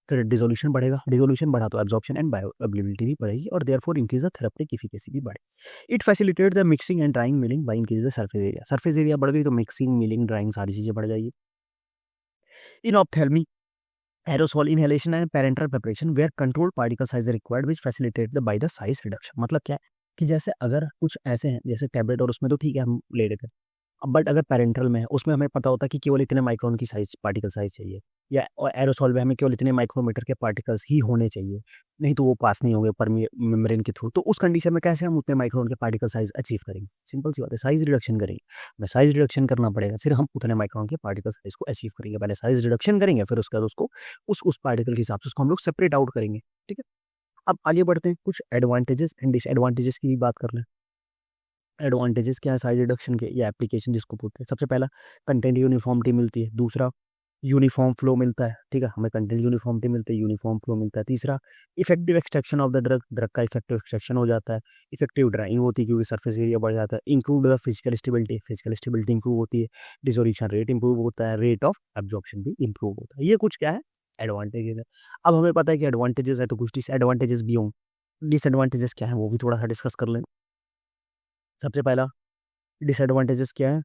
फिर डिसोल्यूशन बढ़ेगा, डिसोल्यूशन बढ़ा तो एब्जॉर्प्शन एंड बायोअवेलेबिलिटी भी बढ़ेगी और therefore increase the therapeutic efficacy भी बढ़े। It facilitate the mixing and drawing milling by increase the surface area, surface area बढ़ गई तो मिक्सिंग मिलिंग ड्राइंग सारी चीजें बढ़ जाएगी। इन ऑप्थेल्मी, aerosol inhalation and parenteral preparation where controlled particle size is required which facilitated by the size reduction। मतलब क्या है कि जैसे अगर कुछ ऐसे हैं जैसे टैबलेट और उसमें तो ठीक है हम ले लेते हैं, बट अगर पेरेंटल में है उसमें हमें पता होता है कि केवल इतने माइक्रोन की साइज पार्टिकल साइज चाहिए, या एरोसॉल में हमें केवल इतने माइक्रोमीटर के पार्टिकल्स ही होने चाहिए, नहीं तो वो पास नहीं होंगे पर मेम्ब्रेन के थ्रू। तो उस कंडीशन में कैसे हम उतने माइक्रोन के पार्टिकल साइज अचीव करेंगे, सिंपल सी बात है, साइज रिडक्शन करेंगे। हमें साइज रिडक्शन करना पड़ेगा, फिर हम उतने माइक्रोन के पार्टिकल साइज को अचीव करेंगे। पहले साइज रिडक्शन करेंगे, फिर उसके बाद उसको उस पार्टिकल के हिसाब से उसको हम लोग सेपरेट आउट करेंगे, ठीक है। अब आगे बढ़ते हैं, कुछ एडवांटेजेस एंड डिसएडवांटेजेस की भी बात कर लें। एडवांटेजेस क्या है साइज रिडक्शन के, ये एप्लीकेशन जिसको बोलते हैं। सबसे पहला, कंटेंट यूनिफॉर्मिटी मिलती है। दूसरा, यूनिफॉर्म फ्लो मिलता है, ठीक है, हमें कंटेंट यूनिफॉर्मिटी मिलती है, यूनिफॉर्म फ्लो मिलता है। तीसरा, effective extraction of the drug, drug का इफेक्टिव एक्सट्रैक्शन हो जाता है। इफेक्टिव ड्राइंग होती है क्योंकि सरफेस एरिया बढ़ जाता है। Include the physical stability, physical stability improve होती है। डिसोल्यूशन रेट इंप्रूव होता है, रेट ऑफ एब्जॉर्प्शन भी इंप्रूव होता है। ये कुछ क्या है, एडवांटेजेस है। अब हमें पता है कि एडवांटेजेस है तो कुछ डिसएडवांटेजेस भी होंगे। डिसएडवांटेजेस क्या है वो भी थोड़ा सा डिस्कस कर लें। सबसे पहला डिसएडवांटेजेस क्या है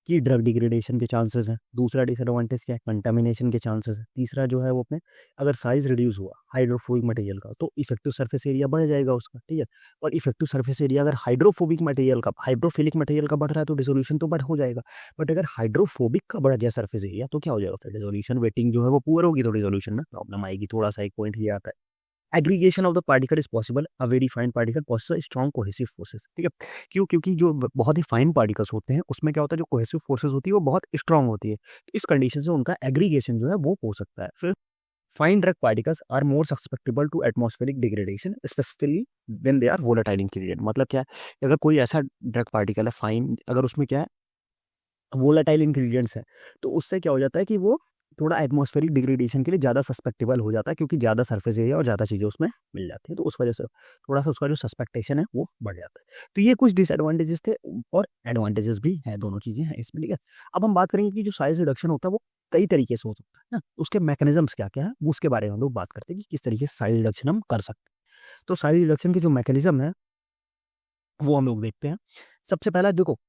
कि ड्रग डिग्रेडेशन के चांसेस हैं। दूसरा डिसएडवांटेज क्या है, कंटामिनेशन के चांसेस है। तीसरा जो है वो अपने, अगर साइज रिड्यूस हुआ हाइड्रोफोबिक मटेरियल का तो इफेक्टिव सरफेस एरिया बढ़ जाएगा उसका, ठीक है। और इफेक्टिव सरफेस एरिया अगर हाइड्रोफोबिक मटेरियल का, हाइड्रोफिलिक मटेरियल का बढ़ रहा है तो डिसोल्यूशन तो बढ़ हो जाएगा, बट अगर हाइड्रोफोबिक का बढ़ गया सरफेस एरिया तो क्या हो जाएगा, फिर डिसोल्यूशन वेटिंग जो है वो पुअर होगी तो डिसोल्यूशन में प्रॉब्लम आएगी। थोड़ा सा एक पॉइंट ये आता है। Aggregation of the particle is possible, a very fine particle possesses strong cohesive forces, ठीक है। क्यों, क्योंकि जो बहुत ही फाइन पार्टिकल्स होते हैं उसमें क्या होता है, जो कोहेसिव फोर्सेस होती है वो बहुत स्ट्रॉन्ग होती है। इस कंडीशन से उनका एग्रीगेशन जो है वो हो सकता है। फिर fine drug particles are more susceptible to atmospheric degradation specifically when they are volatile ingredient. मतलब क्या है, अगर कोई ऐसा ड्रग पार्टिकल है फाइन, अगर उसमें क्या है वोलेटाइल इंग्रेडिएंट्स है तो उससे क्या हो जाता है कि वो थोड़ा एटमॉस्फेरिक डिग्रेडेशन के लिए ज़्यादा सस्पेक्टेबल हो जाता है, क्योंकि ज़्यादा सरफेस एरिया और ज़्यादा चीज़ें उसमें मिल जाती है, तो उस वजह से थोड़ा सा उसका जो सस्पेक्टेशन है वो बढ़ जाता है। तो ये कुछ डिसएडवांटेजेस थे और एडवांटेजेस भी हैं, दोनों चीज़ें हैं इसमें, ठीक है। अब हम बात करेंगे कि जो साइज रिडक्शन होता है वो कई तरीके से हो सकता है ना, उसके मैकेनिज्म्स क्या क्या है उसके बारे में हम लोग बात करते हैं कि किस तरीके से साइज रिडक्शन हम कर सकते हैं। तो साइज रिडक्शन के जो मैकेनिज्म है वो हम लोग देखते हैं। सबसे पहला देखो,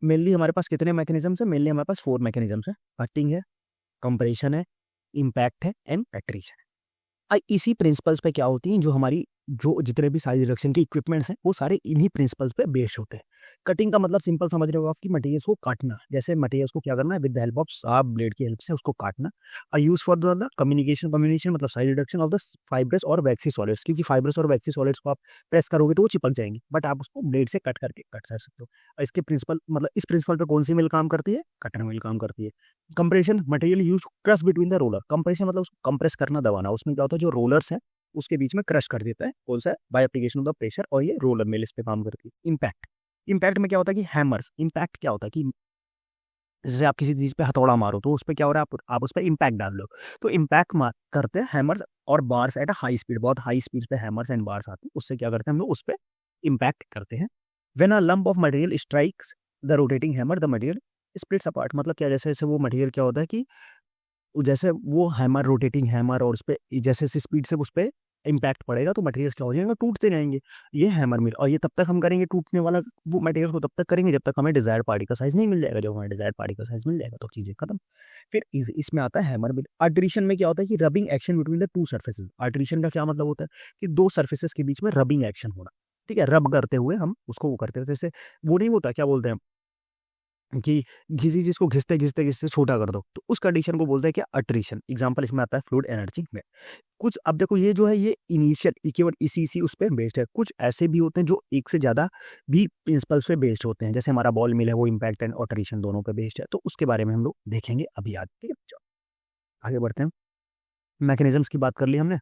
मेनली हमारे पास कितने मैकेनिज्म्स है, मेनली हमारे पास 4 मैकेनिज्म्स है। कटिंग है, कंप्रेशन है, इम्पैक्ट है एंड एट्रीशन है। इसी प्रिंसिपल्स पे क्या होती हैं, जो हमारी जो जितने भी साइज रिडक्शन के इक्विपमेंट्स हैं वो सारे इन्हीं प्रिंसिपल्स पे बेस्ड होते हैं। कटिंग का मतलब सिंपल समझ रहे हो आप कि मटेरियल्स को काटना, जैसे मटेरियल्स को क्या करना है, with the help of sharp blade की हेल्प से उसको काटना। Use for the communication, communication मतलब size reduction of the fibrous और वैक्सी सॉलिड्स, क्योंकि फाइब्रस और वैक्सी सॉलिड्स को आप प्रेस करोगे तो वो चिपक जाएंगे, बट आप उसको ब्लेड से कट करके कट कर सकते हो। इसके प्रिंसिपल मतलब इस प्रिंसिपल पे कौन सी मिल काम करती है, कटर मिल काम करती है। Compression, material use crush between the roller. Compression मतलब उसको कंप्रेस करना, दबाना। उसमें क्या होता है, जो रोलर्स है उसके बीच में क्रश कर देता है, कौन सा, by application of the pressure, और ये रोलर मिल इस पे काम करती है। इम्पैक्ट, इम्पैक्ट में क्या होता है कि हैमर्स, इम्पैक्ट क्या होता है कि जैसे आप किसी चीज पे हथौड़ा मारो तो उस पर क्या हो रहा है, आप उस पर इम्पैक्ट डाल लो, तो इम्पैक्ट करते हैं हैमर्स और bars at a high speed, बहुत हाई स्पीड पे हैमर्स एंड बार्स आते हैं, उससे क्या करते हैं हम लोग उस पर इम्पैक्ट करते हैं। When a lump of material strikes the rotating hammer the material splits apart. मतलब क्या, जैसे जैसे वो मटेरियल क्या होता है कि जैसे वो हैमर, रोटेटिंग हैमर, और उस पर जैसे स्पीड से उस पर इम्पैक्ट पड़ेगा तो मटेरियल्स क्या हो जाएंगे, टूटते जाएंगे। ये हैमर मिल, और ये तब तक हम करेंगे टूटने वाला वो मटेरियल को तब तक करेंगे जब तक हमें डिजायर्ड पार्टिकल साइज नहीं मिल जाएगा। जब हमें डिजायर्ड पार्टिकल साइज मिल जाएगा तो चीजें खत्म। फिर इसमें आता है हैमर मिल। अल्टरेशन में क्या होता है कि rubbing action between the two surfaces. Alteration का क्या मतलब होता है कि दो सर्फेसेस के बीच में रबिंग एक्शन होना, ठीक है, रब करते हुए हम उसको वो करते हैं। जैसे वो नहीं होता, क्या बोलते हैं कि किसी चीज को घिसते घिसते घिसते छोटा कर दो, तो उस कंडीशन को बोलते हैं क्या, अट्रीशन। एग्जांपल इसमें आता है फ्लूइड एनर्जी में। कुछ अब देखो ये जो है ये इनिशियल केवल इसी उस पर बेस्ड है। कुछ ऐसे भी होते हैं जो एक से ज्यादा भी प्रिंसिपल्स पे बेस्ड होते हैं, जैसे हमारा बॉल मिल है वो इम्पैक्ट एंड अट्रीशन दोनों पे बेस्ड है। तो उसके बारे में हम लोग देखेंगे अभी आज, ठीक है। चलो, आगे बढ़ते हैं। मैकेनिज्म्स की बात कर ली हमने।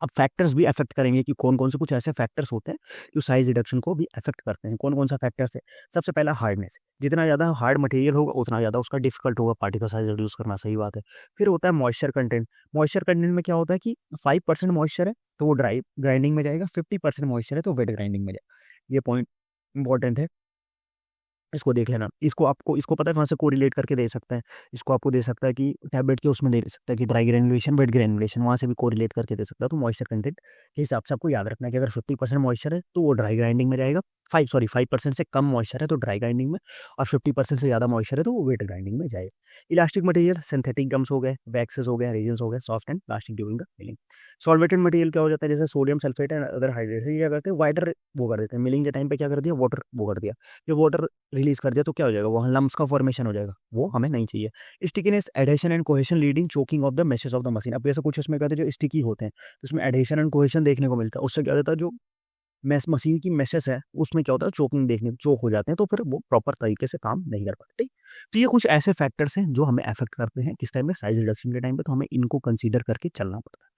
अब फैक्टर्स भी अफेक्ट करेंगे कि कौन कौन से कुछ ऐसे फैक्टर्स होते हैं जो साइज रिडक्शन को भी अफेक्ट करते हैं। कौन कौन सा फैक्टर्स है? सबसे पहला हार्डनेस। जितना ज़्यादा हार्ड मटेरियल होगा उतना ज़्यादा उसका डिफिकल्ट होगा पार्टिकल साइज रिड्यूस करना, सही बात है। फिर होता है मॉइस्चर कंटेंट। मॉइस्चर कंटेंट में क्या होता है कि 5% मॉइस्चर है तो वो ड्राई ग्राइंडिंग में जाएगा, 50% मॉइस्चर है तो वेट ग्राइंडिंग में जाएगा। ये पॉइंट इंपॉर्टेंट है, इसको देख लेना। इसको आपको इसको पता है कहाँ से कोरिलेट करके दे सकता है। इसको आपको दे सकता है कि टैबलेट के उसमें दे सकता है कि ड्राई ग्रेनुलेशन वेट ग्रेनुलेशन, वहाँ से भी कोरिलेट करके दे सकता है। तो मॉइस्चर कंटेंट के हिसाब से आपको याद रखना है कि अगर 50% मॉइस्चर है तो वो ड्राई ग्राइंडिंग में जाएगा, 5% से कम मॉइस्चर है तो ड्राई ग्राइंडिंग में, और 50% से ज़्यादा मॉइस्चर है तो वो वेट ग्राइंडिंग में जाएगा। इलास्टिक मटेरियल, सिंथेटिक गम्स हो गए, वैक्सेस हो गए, रेजन्स हो गए, soft and plastic during the milling. Solvated material क्या हो जाता है, जैसे sodium sulphate and other hydrate, ये क्या करते हैं वाइडर वो कर देते हैं मिलिंग के टाइम पे, क्या कर दिया वाटर वो कर दिया। जो वाटर रिलीज कर दिया तो क्या हो जाएगा, वहाँ लम्स का फॉर्मेशन हो जाएगा, वो हमें नहीं चाहिए। Stickiness, adhesion and cohesion leading choking of the meshes of the machine. अब ऐसा कुछ इसमें कहते हैं जो स्टिकी होते हैं तो उसमें एडहेशन एंड कोहेशन देखने को मिलता है। उससे क्या होता है जो मशीन की मैसेज है उसमें क्या होता है चोकिंग देखने चोक हो जाते हैं, तो फिर वो प्रॉपर तरीके से काम नहीं कर पाते। ठीक, तो ये कुछ ऐसे फैक्टर्स हैं जो हमें अफेक्ट करते हैं किस टाइम में, साइज रिडक्शन के टाइम पे, तो हमें इनको कंसीडर करके चलना पड़ता है।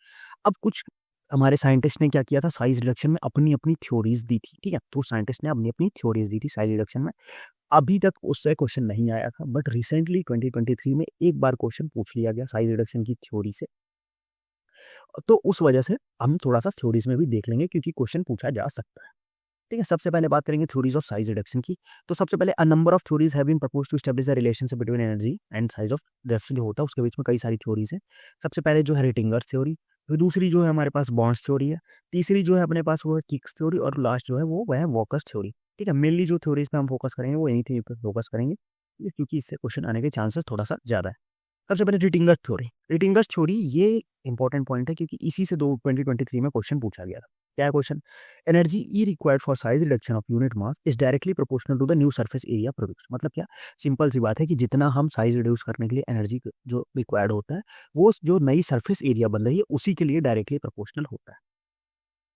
अब कुछ हमारे साइंटिस्ट ने क्या किया था, साइज रिडक्शन में अपनी अपनी थ्योरीज दी थी, ठीक है। तो साइंटिस्ट ने अपनी अपनी थ्योरीज दी थी साइज रिडक्शन में। अभी तक उससे क्वेश्चन नहीं आया था, बट रिसेंटली 2023 में एक बार क्वेश्चन पूछ लिया गया साइज रिडक्शन की थ्योरी से। तो उस वजह से हम थोड़ा सा थ्योरीज में भी देख लेंगे क्योंकि क्वेश्चन पूछा जा सकता है, ठीक है। सबसे पहले बात करेंगे थ्योरीज ऑफ साइज रिडक्शन की। तो सबसे पहले a number of theories have been proposed to establish the relationship between energy and size of reduction जो होता है उसके बीच में कई सारी थ्योरीज हैं। सबसे पहले जो है रिटिंगर्स थ्योरी, फिर दूसरी जो है हमारे पास बॉन्ड्स थ्योरी है, तीसरी जो है अपने पास वो है किक्स थ्योरी, और लास्ट जो है वो है वॉकर्स थ्योरी, ठीक है। मेनली जो थ्योरीज पे हम फोकस करेंगे वो यही थी पे फोकस करेंगे, ठीक है, क्योंकि इससे क्वेश्चन आने के चांसेस थोड़ा सा ज्यादा है। सबसे पहले रिटिंगर्स थ्योरी। रिटिंगर्स थ्योरी ये इंपॉर्टेंट पॉइंट है क्योंकि इसी से 2023 में क्वेश्चन पूछा गया था। क्या है question, energy E required for size reduction of unit mass is directly proportional to the new surface area produced. मतलब क्या, सिंपल सी बात है कि जितना हम साइज रिड्यूस करने के लिए एनर्जी जो रिक्वायर्ड होता है वो जो नई सरफेस एरिया बन रही है उसी के लिए डायरेक्टली प्रोपोर्शनल होता है।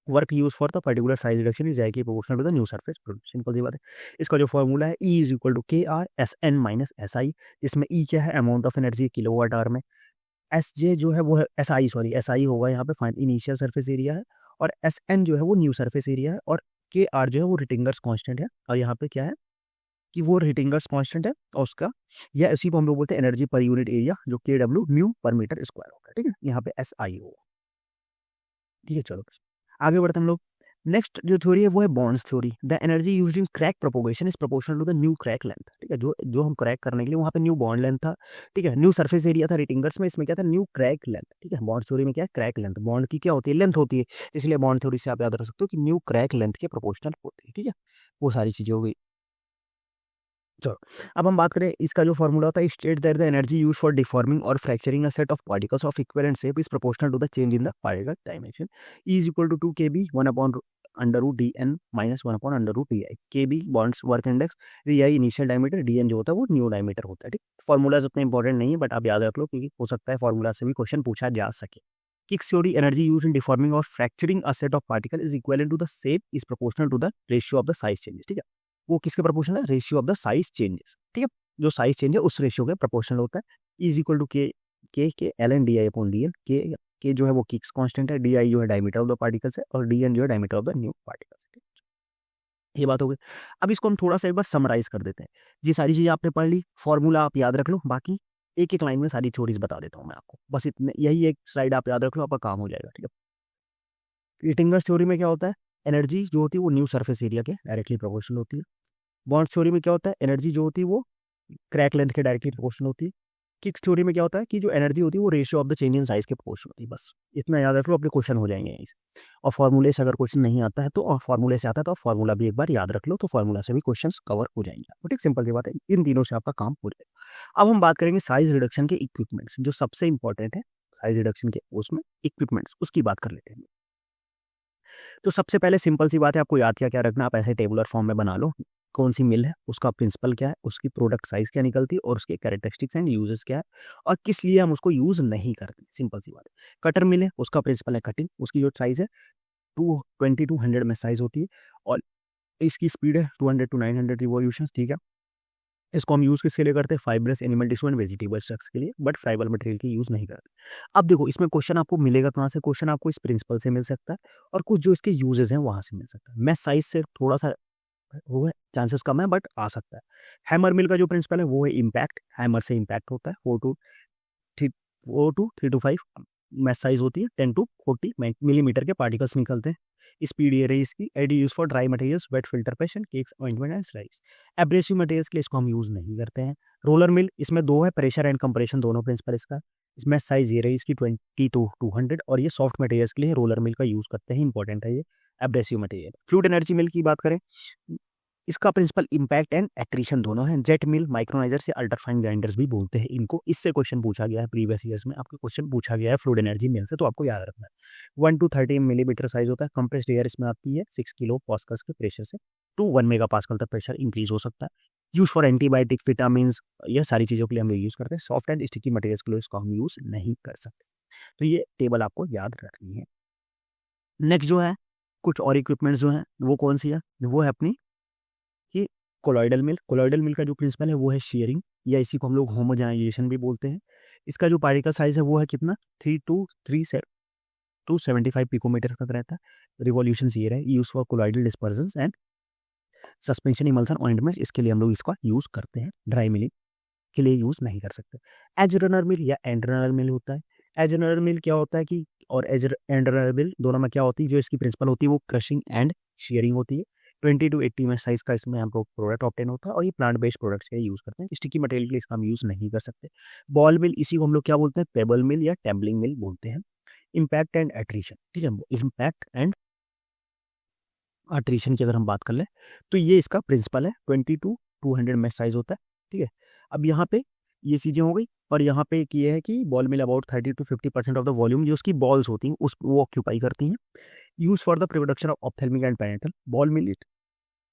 Work use for the particular size reduction is directly proportional to the new surface produce. Simple सी बात है। इसका जो फॉर्मूला है E is equal to K R S N minus S I, जिसमें ई क्या है amount of energy kilowatt hour में, एस जे जो है वो है S I, sorry S I होगा यहाँ पे फाइन इनिशियल सरफेस एरिया है, और एस एन जो है वो न्यू सरफेस एरिया है, और के आर जो है वो रिटिंगर्स कांस्टेंट है। और यहाँ पे क्या है कि वो रिटिंगर्स कांस्टेंट है और उसका या इसी को हम लोग बोलते हैं एनर्जी पर यूनिट एरिया जो के डब्ल्यू न्यू पर मीटर स्क्वायर होगा, ठीक है। यहाँ पे एस आई होगा, ठीक है। चलो आगे बढ़ते हैं हम लोग। नेक्स्ट जो थ्योरी है वो है Bond's theory. The energy used in crack propagation is proportional to the new crack length, ठीक है। जो जो हम क्रैक करने के लिए वहाँ पे न्यू बॉन्ड लेंथ था, ठीक है, न्यू सरफेस एरिया था रिटिंगर्स में, इसमें क्या था न्यू क्रैक लेंथ, ठीक है। बॉन्ड थ्योरी में क्या है क्रैक लेंथ, बॉन्ड की क्या होती है लेंथ होती है, इसलिए बॉन्ड थ्योरी से आप याद रख सकते हो कि न्यू क्रैक लेंथ के प्रोपोर्शनल होती है, ठीक है। वो सारी चीजें हो गई। चलो अब हम बात करें इसका जो फॉर्मूला होता है, state that the energy use for deforming और fracturing a set of particles of equivalent shape is proportional to the change in the particle dimension. E is equal to 2 kb 1 upon under root D N minus 1 upon under root D I. K B Bond's work index, D I initial diameter, D N जो होता है वो new diameter होता है, ठीक। Formulas उतने important नहीं है बट आप याद रख लो क्योंकि हो सकता है फॉर्मूला से भी क्वेश्चन पूछा जा सके। Kick's theory, energy use in deforming और fracturing a set of particle is equal to the shape is proportional to the ratio of the size changes, ठीक है। वो किसके प्रोपोर्शनल है, ratio of the size changes, ठीक है। जो size change है उस रेशियो के प्रोपोर्शनल होता है। Is equal to K L N D I upon D N. K जो है वो किक्स कांस्टेंट है, डी आई जो है डायमीटर ऑफ द पार्टिकल्स है, और डी एन जो है diameter of the new particles है। ये बात हो गई। अब इसको हम थोड़ा सा एक बार समराइज कर देते हैं। ये सारी चीजें आपने पढ़ ली, फॉर्मूला आप याद रख लो, बाकी एक एक लाइन में सारी थ्योरीज बता देता हूँ मैं आपको, बस इतने यही एक स्लाइड आप याद रख लो, आपका काम हो जाएगा, ठीक है। रिटिंगर्स थ्योरी में क्या होता है, एनर्जी जो होती है वो न्यू सरफेस एरिया के डायरेक्टली प्रोपोर्शनल होती है। बॉन्ड्स थ्योरी में क्या होता है, एनर्जी जो होती है वो क्रैक लेंथ के डायरेक्टली प्रोपोर्शनल होती है। किक्स थ्योरी में क्या होता है कि जो एनर्जी होती है वो ratio of the change in size के प्रोपोर्शन होती है, बस इतना याद रख लो, अपने क्वेश्चन हो जाएंगे यहीं से। और फॉर्मूले से अगर क्वेश्चन नहीं आता है तो, और फॉर्मूले से आता है तो फॉर्मूला भी एक बार याद रख लो, तो फॉर्मूला से भी क्वेश्चन कवर हो जाएंगे। तो ठीक, सिंपल सी बात है, इन तीनों से आपका काम हो जाएगा। अब हम बात करेंगे साइज रिडक्शन के इक्विपमेंट्स, जो सबसे इंपॉर्टेंट है साइज रिडक्शन के उसमें इक्विपमेंट्स, उसकी बात कर लेते हैं। तो सबसे पहले सिंपल सी बात है, आपको याद क्या क्या रखना, आप ऐसे टेबुलर फॉर्म में बना लो। कौन सी मिल है, उसका प्रिंसिपल क्या है, उसकी प्रोडक्ट साइज क्या निकलती है, और उसके कैरेक्टरिस्टिक्स एंड यूजेस क्या है, और किस लिए हम उसको यूज नहीं करते। सिंपल सी बात है। कटर मिल है, उसका प्रिंसिपल है कटिंग, उसकी जो साइज है 220 में साइज होती है, और इसकी स्पीड है 200 to 900 रिवॉल्यूशन। ठीक है, इसको हम यूज़ किसके लिए करते हैं, fibrous animal tissue and vegetable structures के लिए, बट फाइबर मटेरियल की यूज़ नहीं करते। अब देखो, इसमें क्वेश्चन आपको मिलेगा कहाँ से, क्वेश्चन आपको इस प्रिंसिपल से मिल सकता है, और कुछ जो इसके यूजेस हैं वहाँ से मिल सकता है। मैं साइज से थोड़ा सा वो है, चांसेस कम है, बट आ सकता है। हैमर मिल का जो प्रिंसिपल है वो है इम्पैक्ट, हैमर से इम्पैक्ट होता है। 4 to 3 4 to 3 to 5 match size होती है, 10 to 40 मिलीमीटर के पार्टिकल्स निकलते हैं। स्पीड ये रही इसकी। Eddy use for dry materials, wet filter पेशन, cakes, ointment and slides. Abrasive materials के लिए इसको हम यूज नहीं करते हैं। रोलर मिल, इसमें दो है, प्रेशर एंड कंप्रेशन दोनों प्रिंसिपल इसका। इसमें साइज ये रही इसकी 20 to 200, और ये सॉफ्ट मटेरियल्स के लिए रोलर मिल का यूज करते हैं, इंपॉर्टेंट है ये एब्रेसिव मटेरियल। फ्लूइड एनर्जी मिल की बात करें, इसका प्रिंसिपल इंपैक्ट एंड एक्रीशन दोनों है। जेट मिल, माइक्रोनाइजर से अल्ट्राफाइन ग्राइंडर्स भी बोलते हैं इनको। इससे क्वेश्चन पूछा गया है प्रीवियस ईयर्स में, आपको क्वेश्चन पूछा गया है फ्लूइड एनर्जी मिल से, तो आपको याद रखना है। 1 to 30 मिलीमीटर साइज होता है। कंप्रेस्ड एयर इसमें आती है 6 किलो पास्कल्स के प्रेशर से टू 1 मेगा पास्कल तक प्रेशर इंक्रीज हो सकता है। यूज फॉर एंटीबायोटिक, विटामिन, यह सारी चीज़ों के लिए हम लोग यूज़ करते हैं। सॉफ्ट एंड स्टिकी मटेरियल्स के लिए इसको हम यूज़ नहीं कर सकते। तो ये टेबल आपको याद रखनी है। नेक्स्ट जो है, कुछ और इक्विपमेंट्स जो हैं वो कौन सी है, वो है अपनी कि कोलॉइडल मिल। कोलॉइडल मिल का जो प्रिंसिपल है वो है शेयरिंग, या इसी को हम लोग होमोजेनाइजेशन भी बोलते हैं। इसका जो पार्टिकल साइज है वो है कितना, 3 to 3 to 75 पिकोमीटर तक रहता है। रिवॉल्यूशन ये रहे। Use for colloidal dispersion and suspension emulsion ointment, इसके लिए हम लोग इसका यूज करते हैं। ड्राई मिलिंग के लिए यूज नहीं कर सकते। एज रनर मिल या एंड रनर मिल होता है। एज रनर मिल क्या होता है कि, और एज एंड रनर मिल दोनों में क्या होती है, जो इसकी प्रिंसिपल होती है वो क्रशिंग एंड शेयरिंग होती है। 20 to 80 में साइज का इसमें हम लोग प्रोडक्ट ऑप्टेन होता है, और ये प्लांट बेस्ड प्रोडक्ट्स के लिए यूज करते हैं। स्टिकी मटेरियल के लिए इसका हम यूज नहीं कर सकते। बॉल मिल, इसी को हम लोग क्या बोलते हैं, पेबल मिल या टेम्बलिंग मिल बोलते हैं। इम्पैक्ट एंड एट्रीशन, ठीक है, इम्पैक्ट एंड एट्रीशन की अगर हम बात कर ले तो ये इसका प्रिंसिपल है। 20 to 200 में साइज होता है। ठीक है, अब यहाँ पे ये चीज़ें हो गई, और यहाँ पे एक ये है कि ball mill about 30 to 50% of the volume जो उसकी बॉल्स होती हैं उस वो ऑक्यूपाई करती हैं। Use for the production of ophthalmic and parenteral. Ball mill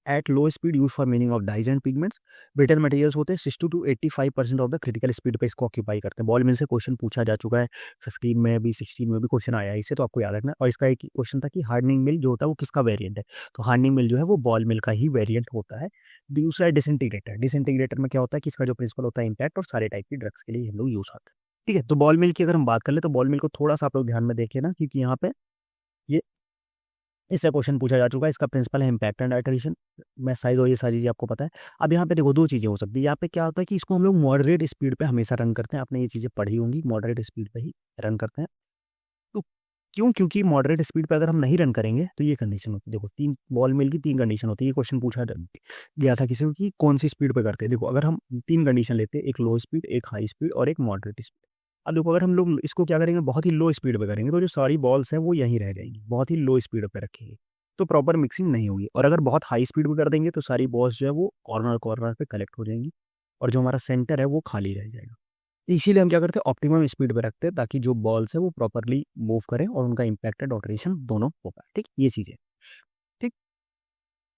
at low speed use for milling of dyes and pigments. Brittle materials होते हैं। 60 to 85% of the critical speed पे इसको ऑक्यूपाई करते हैं। बॉल मिल से क्वेश्चन पूछा जा चुका है, 15 में भी 16 में भी क्वेश्चन आया है इससे, तो आपको याद रखना है। और इसका एक क्वेश्चन था कि हार्डनिंग मिल जो होता है वो किसका वेरिएंट है, तो हार्डनिंग मिल जो है वो बॉल मिल का ही वेरिएंट होता है। दूसरा है डिसइंटीग्रेटर। डिसइंटीग्रेटर में क्या होता है कि इसका जो प्रिंसिपल होता है इम्पैक्ट, और सारे टाइप की ड्रग्स के लिए हम लोग यूज आते हैं। ठीक है, तो बॉल मिल की अगर हम बात कर ले तो बॉल मिल को थोड़ा सा आप लोग ध्यान में देखें ना, क्योंकि यहाँ पे ये इससे क्वेश्चन पूछा जा चुका है। इसका प्रिंसिपल है इम्पैक्ट एंड आइटरेशन। मैं साइज और ये सारी चीज़ें आपको पता है। अब यहाँ पे देखो दो चीज़ें हो सकती है। यहाँ पे क्या होता है कि इसको हम लोग मॉडरेट स्पीड पे हमेशा रन करते हैं। आपने ये चीज़ें पढ़ी होंगी, मॉडरेट स्पीड पे ही रन करते हैं। तो क्यों, क्योंकि मॉडरेट स्पीड पे अगर हम नहीं रन करेंगे तो ये कंडीशन होती है। देखो, तीन बॉल मिल की तीन कंडीशन होती है। ये क्वेश्चन पूछा गया था किसी को कि कौन सी स्पीड पे करते हैं। देखो, अगर हम तीन कंडीशन लेते हैं, एक लो स्पीड, एक हाई स्पीड और एक मॉडरेट स्पीड। अब देखो, अगर हम लोग इसको क्या करेंगे, बहुत ही लो स्पीड पे करेंगे तो जो सारी बॉल्स हैं वो यहीं रह जाएंगी। बहुत ही लो स्पीड पे रखेंगे तो प्रॉपर मिक्सिंग नहीं होगी। और अगर बहुत हाई स्पीड पे कर देंगे तो सारी बॉल्स जो है वो कॉर्नर कॉर्नर पे कलेक्ट हो जाएंगी, और जो हमारा सेंटर है वो खाली रह जाएगा। इसीलिए हम क्या करते हैं, ऑप्टिमम स्पीड पे रखते हैं, ताकि जो बॉल्स है वो प्रॉपरली मूव करें और उनका इम्पैक्टेड ऑल्टरेशन दोनों हो पाए। ठीक, ये चीज़ें। ठीक,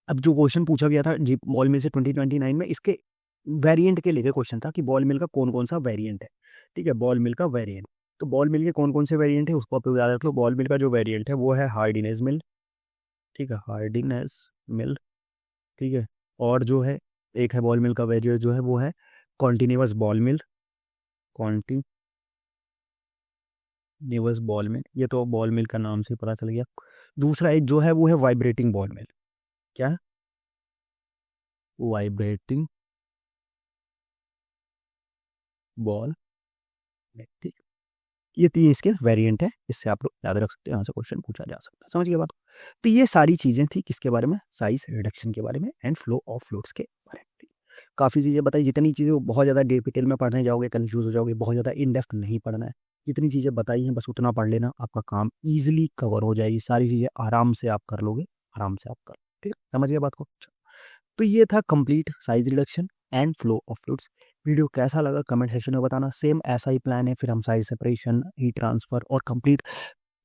अब जो क्वेश्चन पूछा गया था जी बॉल मिल से 2029 में, इसके वेरिएंट के लेके क्वेश्चन था कि बॉल मिल का कौन कौन सा वेरिएंट है। ठीक है, बॉल मिल का वेरिएंट, तो बॉल मिल के कौन कौन से वेरिएंट है उसको आप लोग याद रख लो। बॉल मिल का जो वेरिएंट है वो है हार्डिनेस मिल। ठीक है, हार्डिनेस मिल। ठीक है, और जो है एक है बॉल मिल का वेरिएंट जो है वो है कॉन्टिन्यूअस बॉल मिल। कॉन्टिन्यूअस बॉल मिल, ये तो बॉल मिल का नाम से पता चल गया। दूसरा एक जो है वो है वाइब्रेटिंग बॉल मिल। क्या, वाइब्रेटिंग बॉल मिल। ठीक, ये तीन इसके वेरिएंट है। इससे आप लोग याद रख सकते हैं, यहाँ से क्वेश्चन पूछा जा सकता है। समझ गए बात। तो ये सारी चीजें थी किसके बारे में, साइज रिडक्शन के बारे में एंड फ्लो ऑफ फ्लूइड्स के बारे में। काफ़ी चीज़ें बताई, जितनी चीज़ें बहुत ज़्यादा डिटेल में पढ़ने जाओगे कन्फ्यूज़ हो जाओगे, बहुत ज़्यादा इन डेप्थ नहीं पढ़ना है। जितनी चीज़ें बताई हैं बस उतना पढ़ लेना, आपका काम ईज़िली कवर हो जाएगी, सारी चीज़ें आराम से आप कर लोगे, आराम से आप कर, ठीक है? समझ गए बात को? अच्छा, तो ये था complete size reduction and flow of fluids. Video कैसा लगा कमेंट सेक्शन में बताना। सेम ऐसा ही प्लान है, फिर हम साइज सेपरेशन, हीट ट्रांसफ़र और कंप्लीट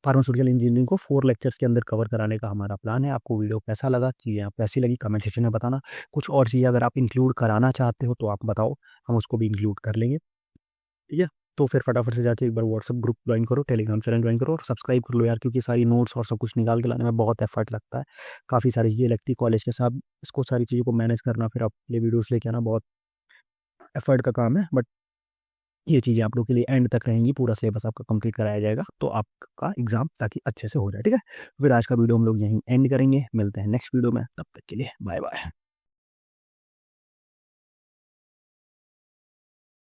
फार्मास्यूटिकल इंजीनियरिंग को 4 लेक्चर्स के अंदर कवर कराने का हमारा प्लान है। आपको वीडियो कैसा लगा, चीज़ें आप कैसी लगी कमेंट सेक्शन में बताना। कुछ और चीज़ें अगर आप इंक्लूड कराना चाहते हो तो आप बताओ, हम उसको भी इंक्लूड कर लेंगे, ठीक है? तो फिर फटाफट से जाके एक बार व्हाट्सएप ग्रुप ज्वाइन करो, टेलीग्राम चैनल ज्वाइन करो और सब्सक्राइब कर लो यार, क्योंकि सारी नोट्स और सब कुछ निकाल के लाने में बहुत एफर्ट लगता है। काफ़ी सारी चीज़ें लगती है कॉलेज के साथ, इसको सारी चीज़ों को मैनेज करना, फिर आपके लिए वीडियोज़ लेके आना बहुत एफर्ट का काम है। बट ये चीज़ें आप लोगों के लिए एंड तक रहेंगी, पूरा सिलेबस आपका कंप्लीट कराया जाएगा, तो आपका एग्ज़ाम ताकि अच्छे से हो जाए, ठीक है? फिर आज का वीडियो हम लोग यहीं एंड करेंगे, मिलते हैं नेक्स्ट वीडियो में, तब तक के लिए बाय बाय।